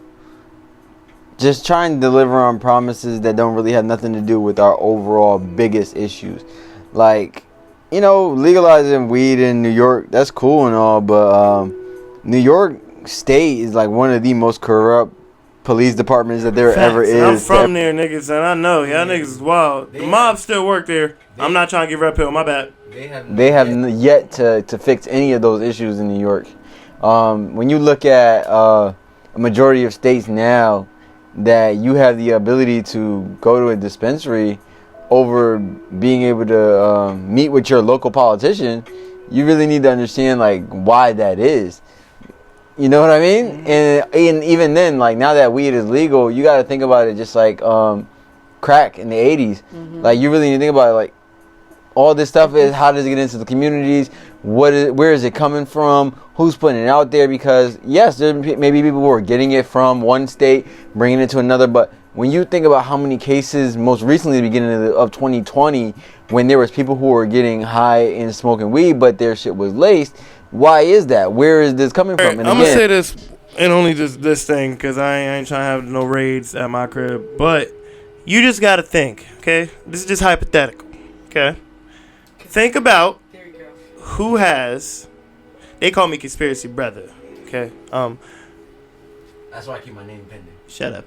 B: just trying to deliver on promises that don't really have nothing to do with our overall biggest issues. Like, you know, legalizing weed in New York, that's cool and all, but New York State is like one of the most corrupt police departments that there ever is.
E: I'm from there, niggas, and I know y'all niggas is wild. The mob still work there. I'm not trying to get red pill. My bad.
B: They have yet to fix any of those issues in New York. When you look at a majority of states now that you have the ability to go to a dispensary over being able to meet with your local politician, you really need to understand like why that is. You know what I mean? And even then, like now that weed is legal, you got to think about it just like crack in the 80s. Like you really need to think about it like all this stuff is how does it get into the communities? Where is it coming from? Who's putting it out there? Because yes, there may be people who are getting it from one state, bringing it to another. But when you think about how many cases, most recently, the beginning of 2020, when there was people who were getting high and smoking weed, but their shit was laced. Why is that? Where is this coming from? And
E: I'm gonna say this, and only just this thing, because I ain't trying to have no raids at my crib. But you just gotta think, okay? This is just hypothetical, okay? Think about who has. They call me conspiracy brother, okay?
F: That's why I keep my name pending.
E: Shut up.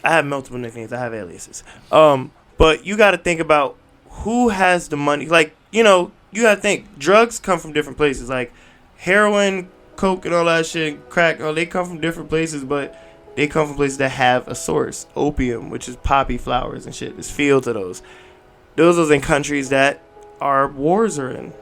E: I have multiple nicknames. I have aliases. But you gotta think about who has the money. Like, you know, you gotta think. Drugs come from different places. Like heroin, coke, and all that shit, crack. Oh, they come from different places, but they come from places that have a source. Opium, which is poppy flowers and shit. There's fields of those. Those are in countries that our wars are in.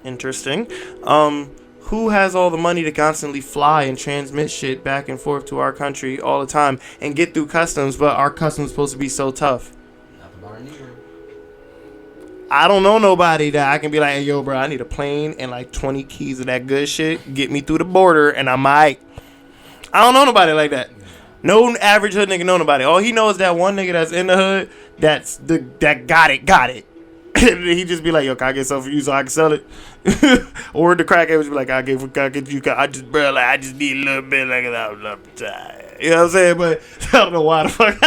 E: Interesting. Who has all the money to constantly fly and transmit shit back and forth to our country all the time and get through customs, but our customs supposed to be so tough? I don't know nobody that I can be like, hey, yo, bro, I need a plane and like 20 keys of that good shit. Get me through the border and I might. I don't know nobody like that. No average hood nigga know nobody. All he knows is that one nigga that's in the hood that got it. He just be like, yo, can I get something for you so I can sell it? Or the crackhead would just be like, I get you. I just need a little bit like that. You know what I'm saying? But I don't know why the fuck.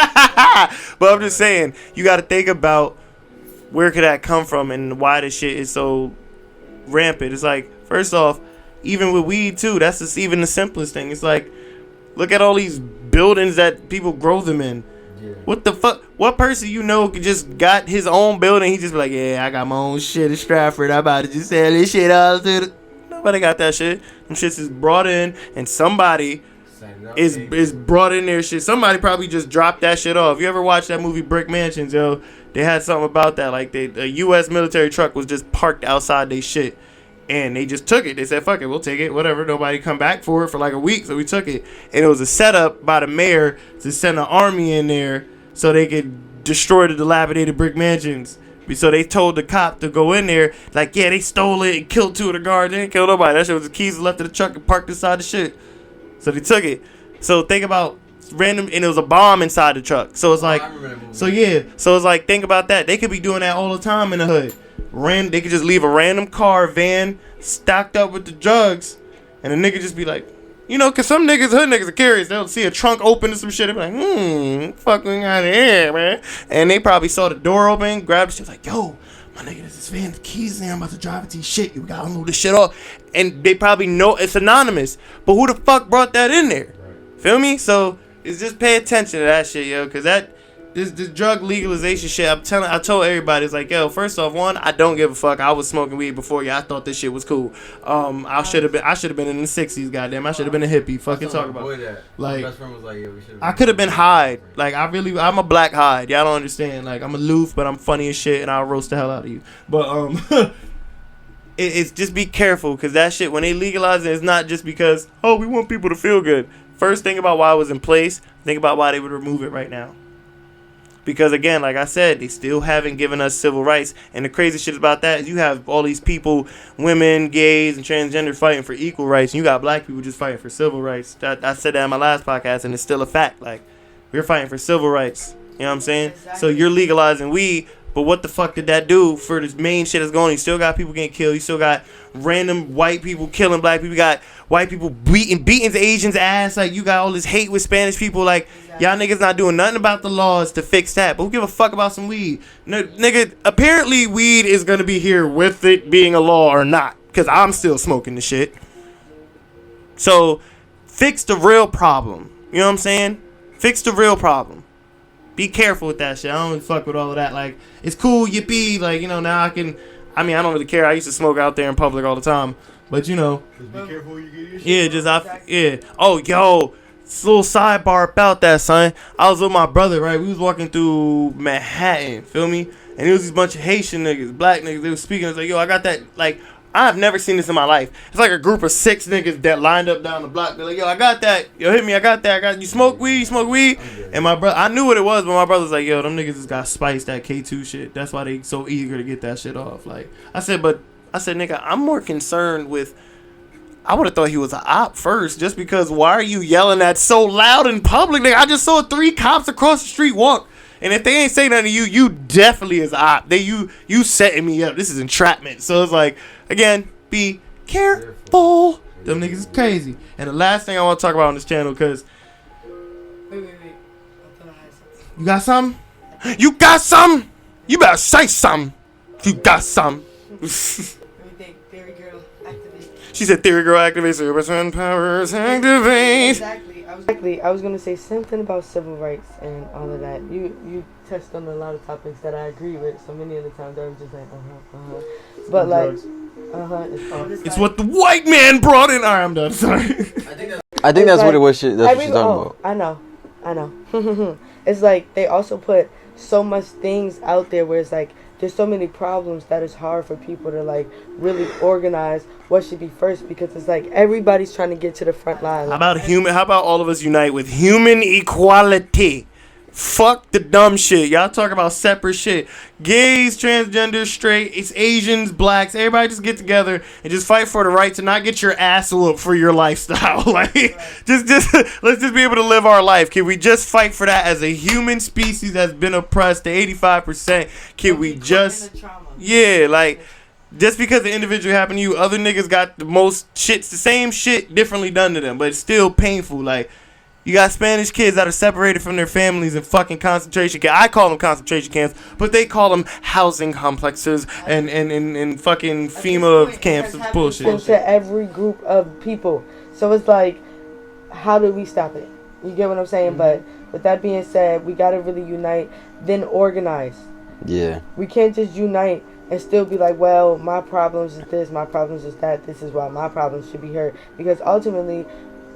E: But I'm just saying, you got to think about where could that come from and why this shit is so rampant. It's like, first off, even with weed too, that's just even the simplest thing. It's like, look at all these buildings that people grow them in. Yeah. What the fuck? What person you know just got his own building? He just be like, yeah, I got my own shit in Stratford. I'm about to just sell this shit out to the... Nobody got that shit. Them shits is brought in, and somebody is brought in their shit. Somebody probably just dropped that shit off. You ever watch that movie Brick Mansions, yo? They had something about that. Like, a U.S. military truck was just parked outside they shit. And they just took it. They said, fuck it, we'll take it. Whatever. Nobody come back for it for like a week. So we took it. And it was a setup by the mayor to send an army in there so they could destroy the dilapidated brick mansions. So they told the cop to go in there. Like, yeah, they stole it and killed 2 of the guards. They didn't kill nobody. That shit was the keys left in the truck and parked inside the shit. So they took it. So think about random. And it was a bomb inside the truck. So it's like, so yeah. So it's like, think about that. They could be doing that all the time in the hood. They could just leave a random car, van, stocked up with the drugs, and a nigga just be like, you know, cause some niggas, hood niggas are curious. They'll see a trunk open and some shit. They be like, fucking out of here, man. And they probably saw the door open, grabbed the shit, like, yo, my nigga, there's this van, the keys there. I'm about to drive it to your shit. You gotta move this shit off. And they probably know it's anonymous, but who the fuck brought that in there? Right. Feel me? So it's just pay attention to that shit, yo, cause this drug legalization shit, I told everybody, it's like, yo, first off, one, I don't give a fuck. I was smoking weed before you. I thought this shit was cool. I should have been in the 60s, goddamn. I should have been a hippie. Fucking talk about it. Like, my best friend was like, yeah, I could have been Hyde. Like, I'm a black Hyde. Y'all don't understand. Like, I'm aloof, but I'm funny as shit, and I'll roast the hell out of you. But it's just be careful, because that shit, when they legalize it, it's not just because, oh, we want people to feel good. First, think about why it was in place. Think about why they would remove it right now. Because again, like I said, they still haven't given us civil rights. And the crazy shit about that is you have all these people, women, gays, and transgender fighting for equal rights. And you got black people just fighting for civil rights. I said that in my last podcast, and it's still a fact. Like, we're fighting for civil rights. You know what I'm saying? Exactly. So you're legalizing weed, but what the fuck did that do for this main shit that's going on? You still got people getting killed. You still got random white people killing black people. You got white people beating Asians' ass. Like, you got all this hate with Spanish people. Like, y'all niggas not doing nothing about the laws to fix that. But who give a fuck about some weed? No, nigga, apparently weed is going to be here with it being a law or not. Because I'm still smoking the shit. So, fix the real problem. You know what I'm saying? Fix the real problem. Be careful with that shit. I don't fuck with all of that. Like, it's cool, yippee. Like, you know, now I don't really care. I used to smoke out there in public all the time. But, you know.
F: Just be careful when you get your shit.
E: Yeah. Oh, yo. It's a little sidebar about that, son. I was with my brother, right? We was walking through Manhattan, feel me? And there was these bunch of Haitian niggas, black niggas. They was speaking. I was like, yo, I got that, like, I've never seen this in my life. It's like a group of 6 niggas that lined up down the block. They're like, yo, I got that. Yo, hit me. I got that. You smoke weed? You smoke weed? And my brother, I knew what it was, but my brother's like, yo, them niggas just got spiced, that K2 shit. That's why they so eager to get that shit off. Like, I said, nigga, I'm more concerned with, I would have thought he was an op first, just because why are you yelling that so loud in public? Nigga, I just saw 3 cops across the street walk. And if they ain't say nothing to you, you definitely is op. You setting me up. This is entrapment. So it's like, again, be careful. Them niggas is crazy. And the last thing I want to talk about on this channel, because
C: Wait. I thought I had something.
E: you got something? You got something? You better say something. You got something.
C: Let me think. Theory girl, activate.
E: She said, "Theory girl, activate. Superman powers, activate."
C: Exactly. I was gonna say something about civil rights and all of that. You touched on a lot of topics that I agree with. So many of the times I was just like, But like,
E: It's what the white man brought in. Alright, I'm done. Sorry.
B: I think that's what it was. That's what she's talking about.
C: I know. It's like they also put so much things out there where it's like there's so many problems that it's hard for people to like really organize what should be first, because it's like everybody's trying to get to the front line.
E: How about all of us unite with human equality? Fuck the dumb shit. Y'all talk about separate shit. Gays, transgenders, straight, it's Asians, blacks. Everybody just get together and just fight for the right to not get your ass whooped for your lifestyle. Like, just let's just be able to live our life. Can we just fight for that as a human species that's been oppressed to 85%? Can we just, like, just because the individual happened to you, other niggas got the most shits, the same shit differently done to them, but it's still painful. Like, you got Spanish kids that are separated from their families in fucking concentration camps. I call them concentration camps, but they call them housing complexes and fucking FEMA camps and bullshit.
C: To every group of people. So it's like, how do we stop it? You get what I'm saying? Mm-hmm. But with that being said, we got to really unite, then organize.
B: Yeah.
C: We can't just unite and still be like, well, my problems is this, my problems is that, this is why my problems should be heard. Because ultimately,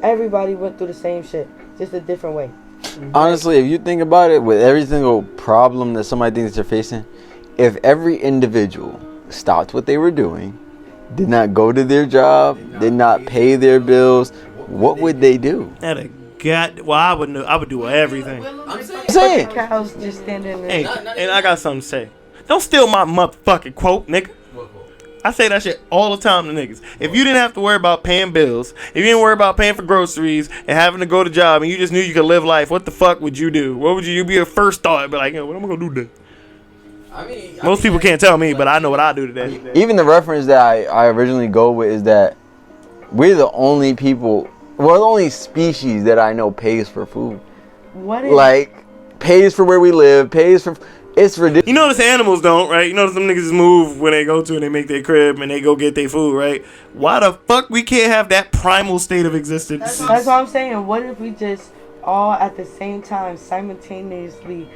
C: everybody went through the same shit, just a different way.
B: Honestly, if you think about it, with every single problem that somebody thinks they're facing, if every individual stopped what they were doing, did not go to their job, did not pay their bills, what would they do?
E: I would do everything.
F: I'm
B: saying.
C: Cows just standing there.
E: Hey, and I got something to say. Don't steal my motherfucking quote, nigga. I say that shit all the time to niggas. If you didn't have to worry about paying bills, if you didn't worry about paying for groceries and having to go to job, and you just knew you could live life, what the fuck would you do? What would you be your first thought? Be like, what am I gonna do today? Most people can't tell me, but I know what I do today.
B: Even the reference that I originally go with is that we're the only people, we're the only species that I know pays for food.
C: What is
B: like, pays for where we live, pays for... It's ridiculous.
E: You notice animals don't, right? You notice them niggas just move when they go to and they make their crib and they go get their food, right? Why the fuck we can't have that primal state of existence?
C: That's what I'm saying. What if we just all at the same time, simultaneously,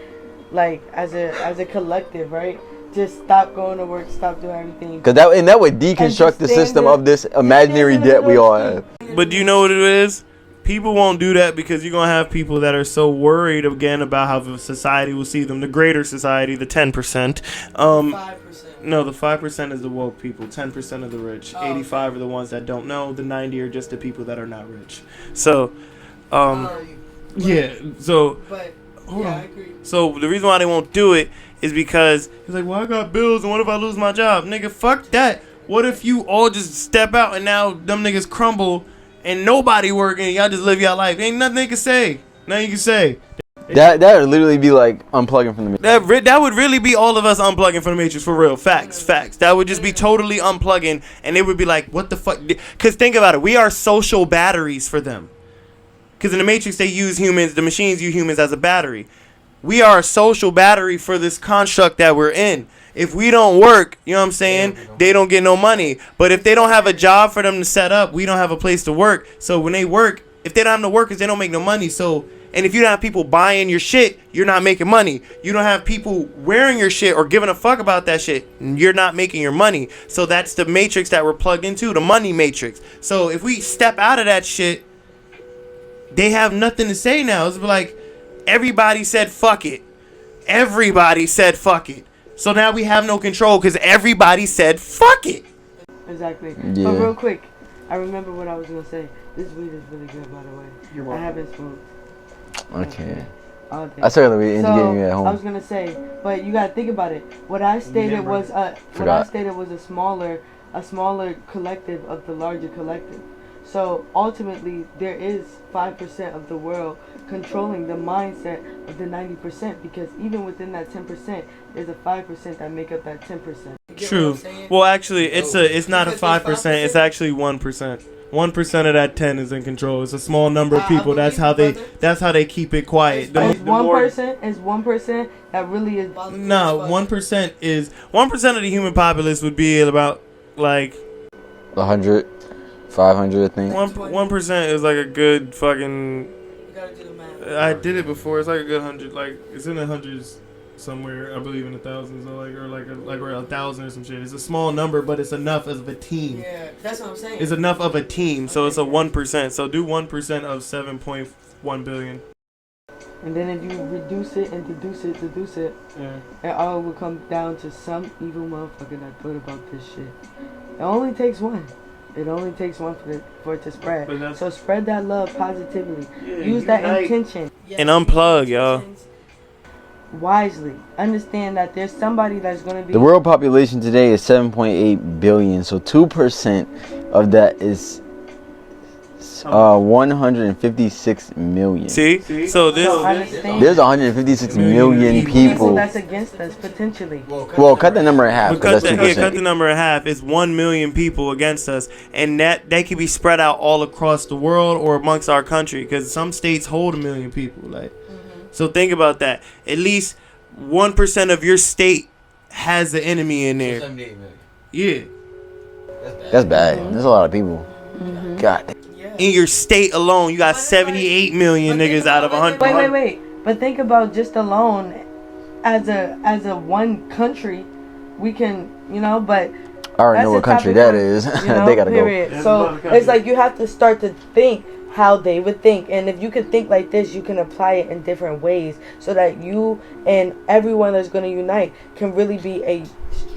C: like as a collective, right? Just stop going to work, stop doing everything.
B: Cause that would deconstruct the system of this imaginary debt we all have.
E: But do you know what it is? People won't do that because you're going to have people that are so worried again about how the society will see them. The greater society, the 10%.
C: 5%.
E: No, the 5% is the woke people. 10% of the rich. 85 are the ones that don't know. The 90 are just the people that are not rich. So, Yeah. So.
C: But
E: Hold on.
C: I agree.
E: So the reason why they won't do it is because he's like, well, I got bills, and what if I lose my job? Nigga, fuck that. What if you all just step out and now them niggas crumble and nobody working, y'all just live your life? Ain't nothing they can say. Nothing you can say.
B: That would literally be like unplugging from the Matrix.
E: That would really be all of us unplugging from the Matrix for real. Facts. That would just be totally unplugging, and it would be like, what the fuck? Because think about it. We are social batteries for them. Because in the Matrix, they use humans, the machines use humans as a battery. We are a social battery for this construct that we're in. If we don't work, you know what I'm saying, they don't get no money. But if they don't have a job for them to set up, we don't have a place to work. So when they work, if they don't have no workers, they don't make no money. So, and if you don't have people buying your shit, you're not making money. You don't have people wearing your shit or giving a fuck about that shit, you're not making your money. So that's the matrix that we're plugged into, the money matrix. So if we step out of that shit, they have nothing to say now. It's like everybody said fuck it. Everybody said fuck it. So now we have no control because everybody said fuck it.
C: Exactly.
B: Yeah.
C: But real quick, I remember what I was gonna say. This weed is really good, by the way.
A: You're welcome.
C: I haven't smoked.
B: Okay.
C: All day.
B: I started the weed
C: So
B: me at home.
C: I was gonna say, but you gotta think about it. What I stated was a smaller collective of the larger collective. So ultimately, there is 5% of the world controlling the mindset of the 90%, because even within that 10%, there's a 5% that make up that 10%.
E: True. Well, actually, it's not a 5%. It's actually 1%. 1% of that 10 is in control. It's a small number of people. That's how they keep it quiet.
C: It's 1% that really is.
E: No, 1% is 1% of the human populace would be about like
B: 100, 500, I think.
E: 1% is like a good fucking.
C: You gotta do the math.
E: I did it before. It's like a good 100. Like it's in the hundreds somewhere. I believe in the thousands, or like around 1,000 or some shit. It's a small number, but it's enough of a team.
C: Yeah, that's what I'm saying.
E: It's enough of a team, so it's a 1%. So do 1% of 7.1 billion.
C: And then if you reduce it and deduce it,
E: Yeah.
C: it all will come down to some evil motherfucker that thought about this shit. It only takes one. It only takes one for it to spread. So spread that love positively. Use that intention.
E: And unplug, y'all.
C: Wisely. Understand that there's somebody that's going to be...
B: The world population today is 7.8 billion. So 2% of that is 156 million.
E: See? So this...
B: There's 156 million people.
C: That's against us, potentially.
B: Well, cut the number in half.
E: Cut
B: That's 2%.
E: the number in half. It's 1 million people against us, and that they can be spread out all across the world or amongst our country, because some states hold 1 million people. Like, so think about that. At least 1% of your state has an enemy in there.
F: 78 million.
E: Yeah.
B: That's bad. There's a lot of people. God.
E: In your state alone, you got 78 million niggas out of 100.
C: Wait. But think about just alone as a one country, we can, but
B: I already know what country that is. They gotta go.
C: So it's like you have to start to think how they would think, and if you could think like this, you can apply it in different ways, so that you and everyone that's going to unite can really be a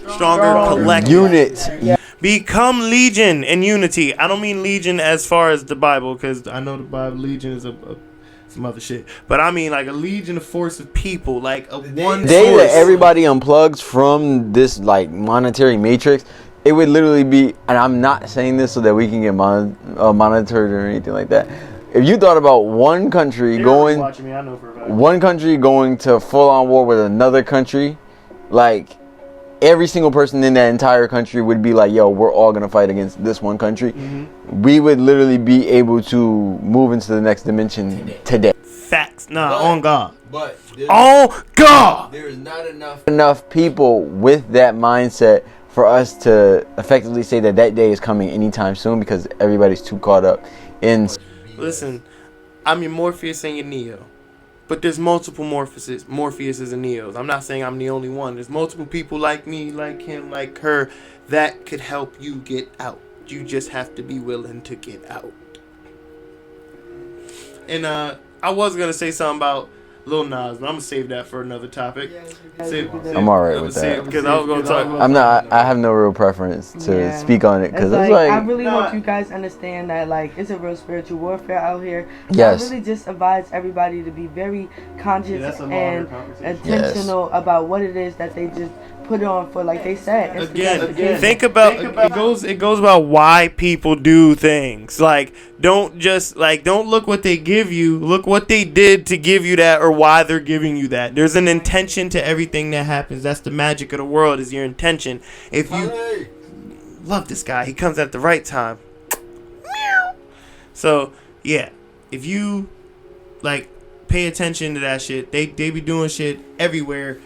E: stronger collective
B: unit.
C: Yeah.
E: Become legion and unity. I don't mean legion as far as the Bible, because I know the Bible legion is some other shit, but I mean like a legion, a force of people, like a one
B: Day
E: source.
B: that everybody unplugs from this like monetary matrix, it would literally be, and I'm not saying this so that we can get monitored or anything like that. If you thought about one country going to full on war with another country, like every single person in that entire country would be like, yo, we're all gonna fight against this one country. We would literally be able to move into the next dimension today.
E: Facts. On God.
F: But
E: on God.
F: There is not
B: enough people with that mindset for us to effectively say that day is coming anytime soon, because everybody's too caught up in.
E: Listen, I'm your Morpheus and your Neo, but there's multiple Morpheuses and Neos. I'm not saying I'm the only one. There's multiple people like me, like him, like her, that could help you get out. You just have to be willing to get out. And I was gonna say something about Lil Nas, but I'm gonna save that for another topic.
B: I'm alright with that.
E: Because I was gonna talk.
B: I'm not. I have no real preference to speak on it because it's like
C: I really hope you guys understand that like it's a real spiritual warfare out here.
B: Yes.
C: I really just advise everybody to be very conscious and intentional about what it is that they just put on for, like they said.
E: Again, think about it goes about why people do things. Like don't look what they give you, look what they did to give you that or why they're giving you that. There's an intention to everything that happens. That's the magic of the world, is your intention. If you love this guy, he comes at the right time. So yeah, if you like pay attention to that shit, they be doing shit everywhere.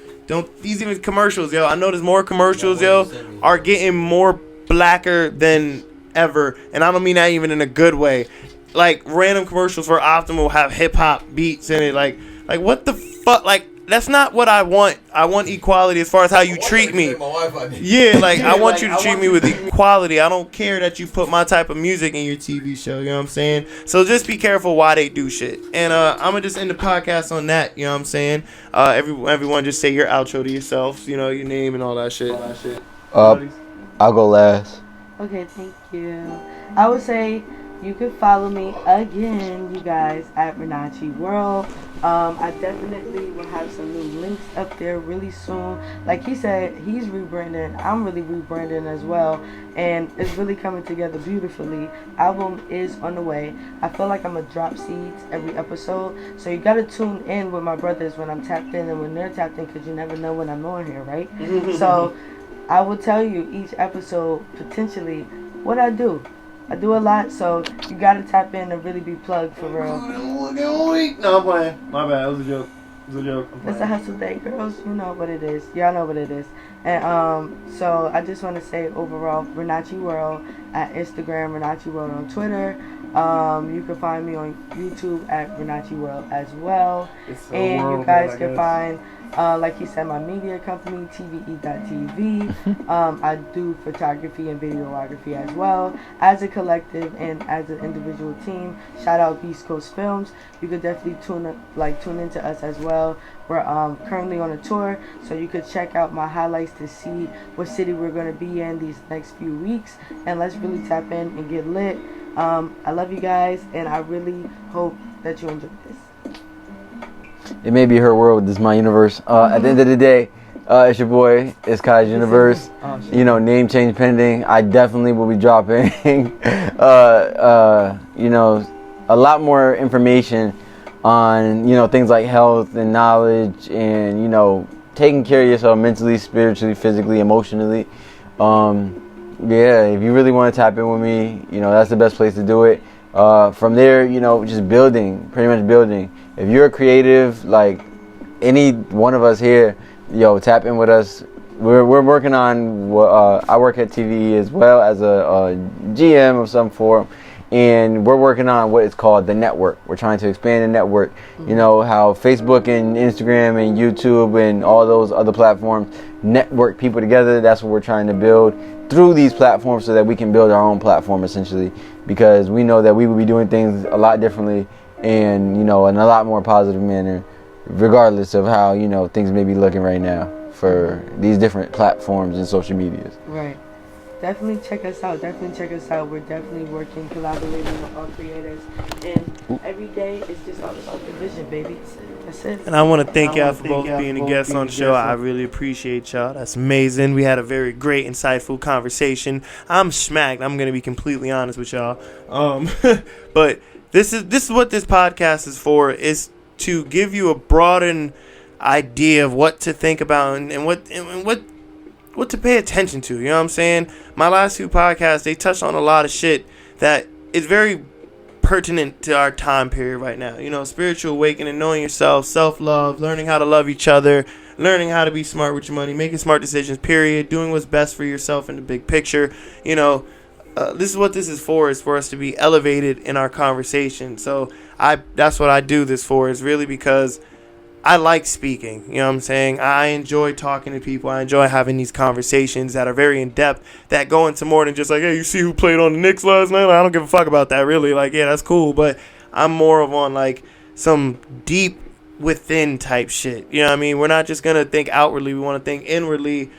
E: These even commercials, yo. I notice more commercials, yo, are getting more blacker than ever, and I don't mean that even in a good way. Like random commercials for Optimal have hip hop beats in it. Like what the fuck? Like that's not what I want. I want equality as far as how you treat me. Yeah, like I want you to treat me with equality. I don't care that you put my type of music in your TV show. You know what I'm saying? So just be careful why they do shit. And I'm gonna just end the podcast on that. You know what I'm saying? Everyone just say your outro to yourselves. You know your name and all that shit.
B: I'll go last.
C: Okay, thank you. I would say you can follow me again, you guys, at Renachi World. I definitely will have some new links up there really soon. Like he said, he's rebranding. I'm really rebranding as well. And it's really coming together beautifully. Album is on the way. I feel like I'm going to drop seeds every episode. So you got to tune in with my brothers when I'm tapped in and when they're tapped in, because you never know when I'm on here, right? So I will tell you each episode potentially what I do. I do a lot, so you gotta tap in and really be plugged for real.
E: No, I'm playing. My bad. It was a joke.
C: It's a hustle day, girls. You know what it is. Y'all know what it is. And so I just want to say overall, Renachi World at Instagram, Renachi World on Twitter. You can find me on YouTube at Renachi World as well. And you guys can find, like he said, my media company, TVE.TV. I do photography and videography as well, as a collective and as an individual team. Shout out Beast Coast Films. You could definitely tune into us as well. We're currently on a tour, so you could check out my highlights to see what city we're going to be in these next few weeks. And let's really tap in and get lit. I love you guys, and I really hope that you enjoyed this.
B: It may be her world, this is my universe. At the end of the day, it's your boy, it's Kai's universe. You know, name change pending. I definitely will be dropping, you know, a lot more information on, you know, things like health and knowledge and, you know, taking care of yourself mentally, spiritually, physically, emotionally. Yeah, if you really want to tap in with me, you know, that's the best place to do it. From there, you know, just building, pretty much building. If you're a creative, like any one of us here, yo, tap in with us. We're working on, I work at TV as well as a GM of some form, and we're working on what is called the network. We're trying to expand the network. You know, how Facebook and Instagram and YouTube and all those other platforms network people together. That's what we're trying to build through these platforms so that we can build our own platform essentially, because we know that we will be doing things a lot differently and, you know, in a lot more positive manner, regardless of how, you know, things may be looking right now for these different platforms and social medias.
C: Right. Definitely check us out. We're definitely working, collaborating with all creators. And every day is just all about the vision, baby. That's it.
E: And I want to thank y'all for both being a guest on the show. I really appreciate y'all. That's amazing. We had a very great, insightful conversation. I'm smacked. I'm going to be completely honest with y'all. But this is what this podcast is for, is to give you a broadened idea of what to think about and what to pay attention to. You know what I'm saying? My last two podcasts, they touched on a lot of shit that is very pertinent to our time period right now. You know, spiritual awakening, knowing yourself, self-love, learning how to love each other, learning how to be smart with your money, making smart decisions, period, doing what's best for yourself in the big picture. You know, this is what this is for us to be elevated in our conversation. So that's what I do this for, is really because I like speaking, you know what I'm saying? I enjoy talking to people. I enjoy having these conversations that are very in-depth, that go into more than just like, hey, you see who played on the Knicks last night? Like, I don't give a fuck about that, really. Like, yeah, that's cool. But I'm more of on, like, some deep within type shit. You know what I mean? We're not just gonna think outwardly. We want to think inwardly,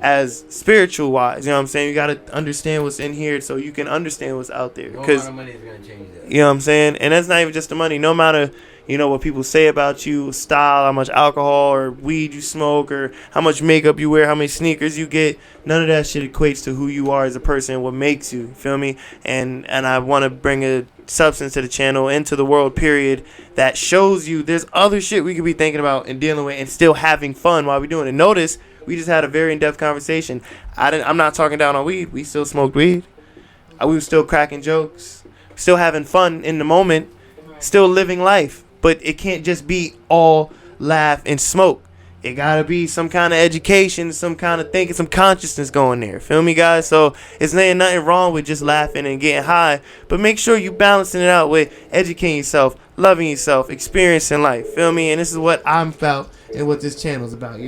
E: as spiritual wise. You know what I'm saying? You gotta understand what's in here so you can understand what's out there. Because money is gonna change that. You know what I'm saying? And that's not even just the money. No matter, you know, what people say about you, style, how much alcohol or weed you smoke, or how much makeup you wear, how many sneakers you get, none of that shit equates to who you are as a person, what makes you. Feel me? And I want to bring a substance to the channel, into the world, period, that shows you there's other shit we could be thinking about and dealing with and still having fun while we're doing it. Notice, we just had a very in-depth conversation. I'm not talking down on weed. We still smoked weed. We were still cracking jokes. Still having fun in the moment. Still living life. But it can't just be all laugh and smoke. It gotta be some kind of education, some kind of thinking, some consciousness going there. Feel me, guys? So it's nothing wrong with just laughing and getting high. But make sure you balancing it out with educating yourself, loving yourself, experiencing life. Feel me? And this is what I'm about and what this channel is about.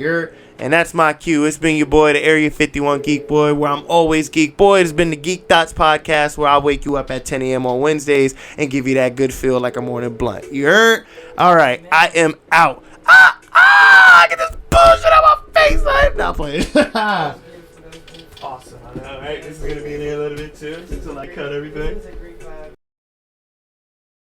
E: And that's my cue. It's been your boy, the Area 51 Geek Boy, where I'm always Geek Boy. It's been the Geekthots podcast, where I wake you up at 10 a.m. on Wednesdays and give you that good feel like a morning blunt. You heard? All right, I am out. Get this bullshit out my face. I'm not playing.
A: Awesome. I know, right? This is going to be in there a little bit too, until I cut everything.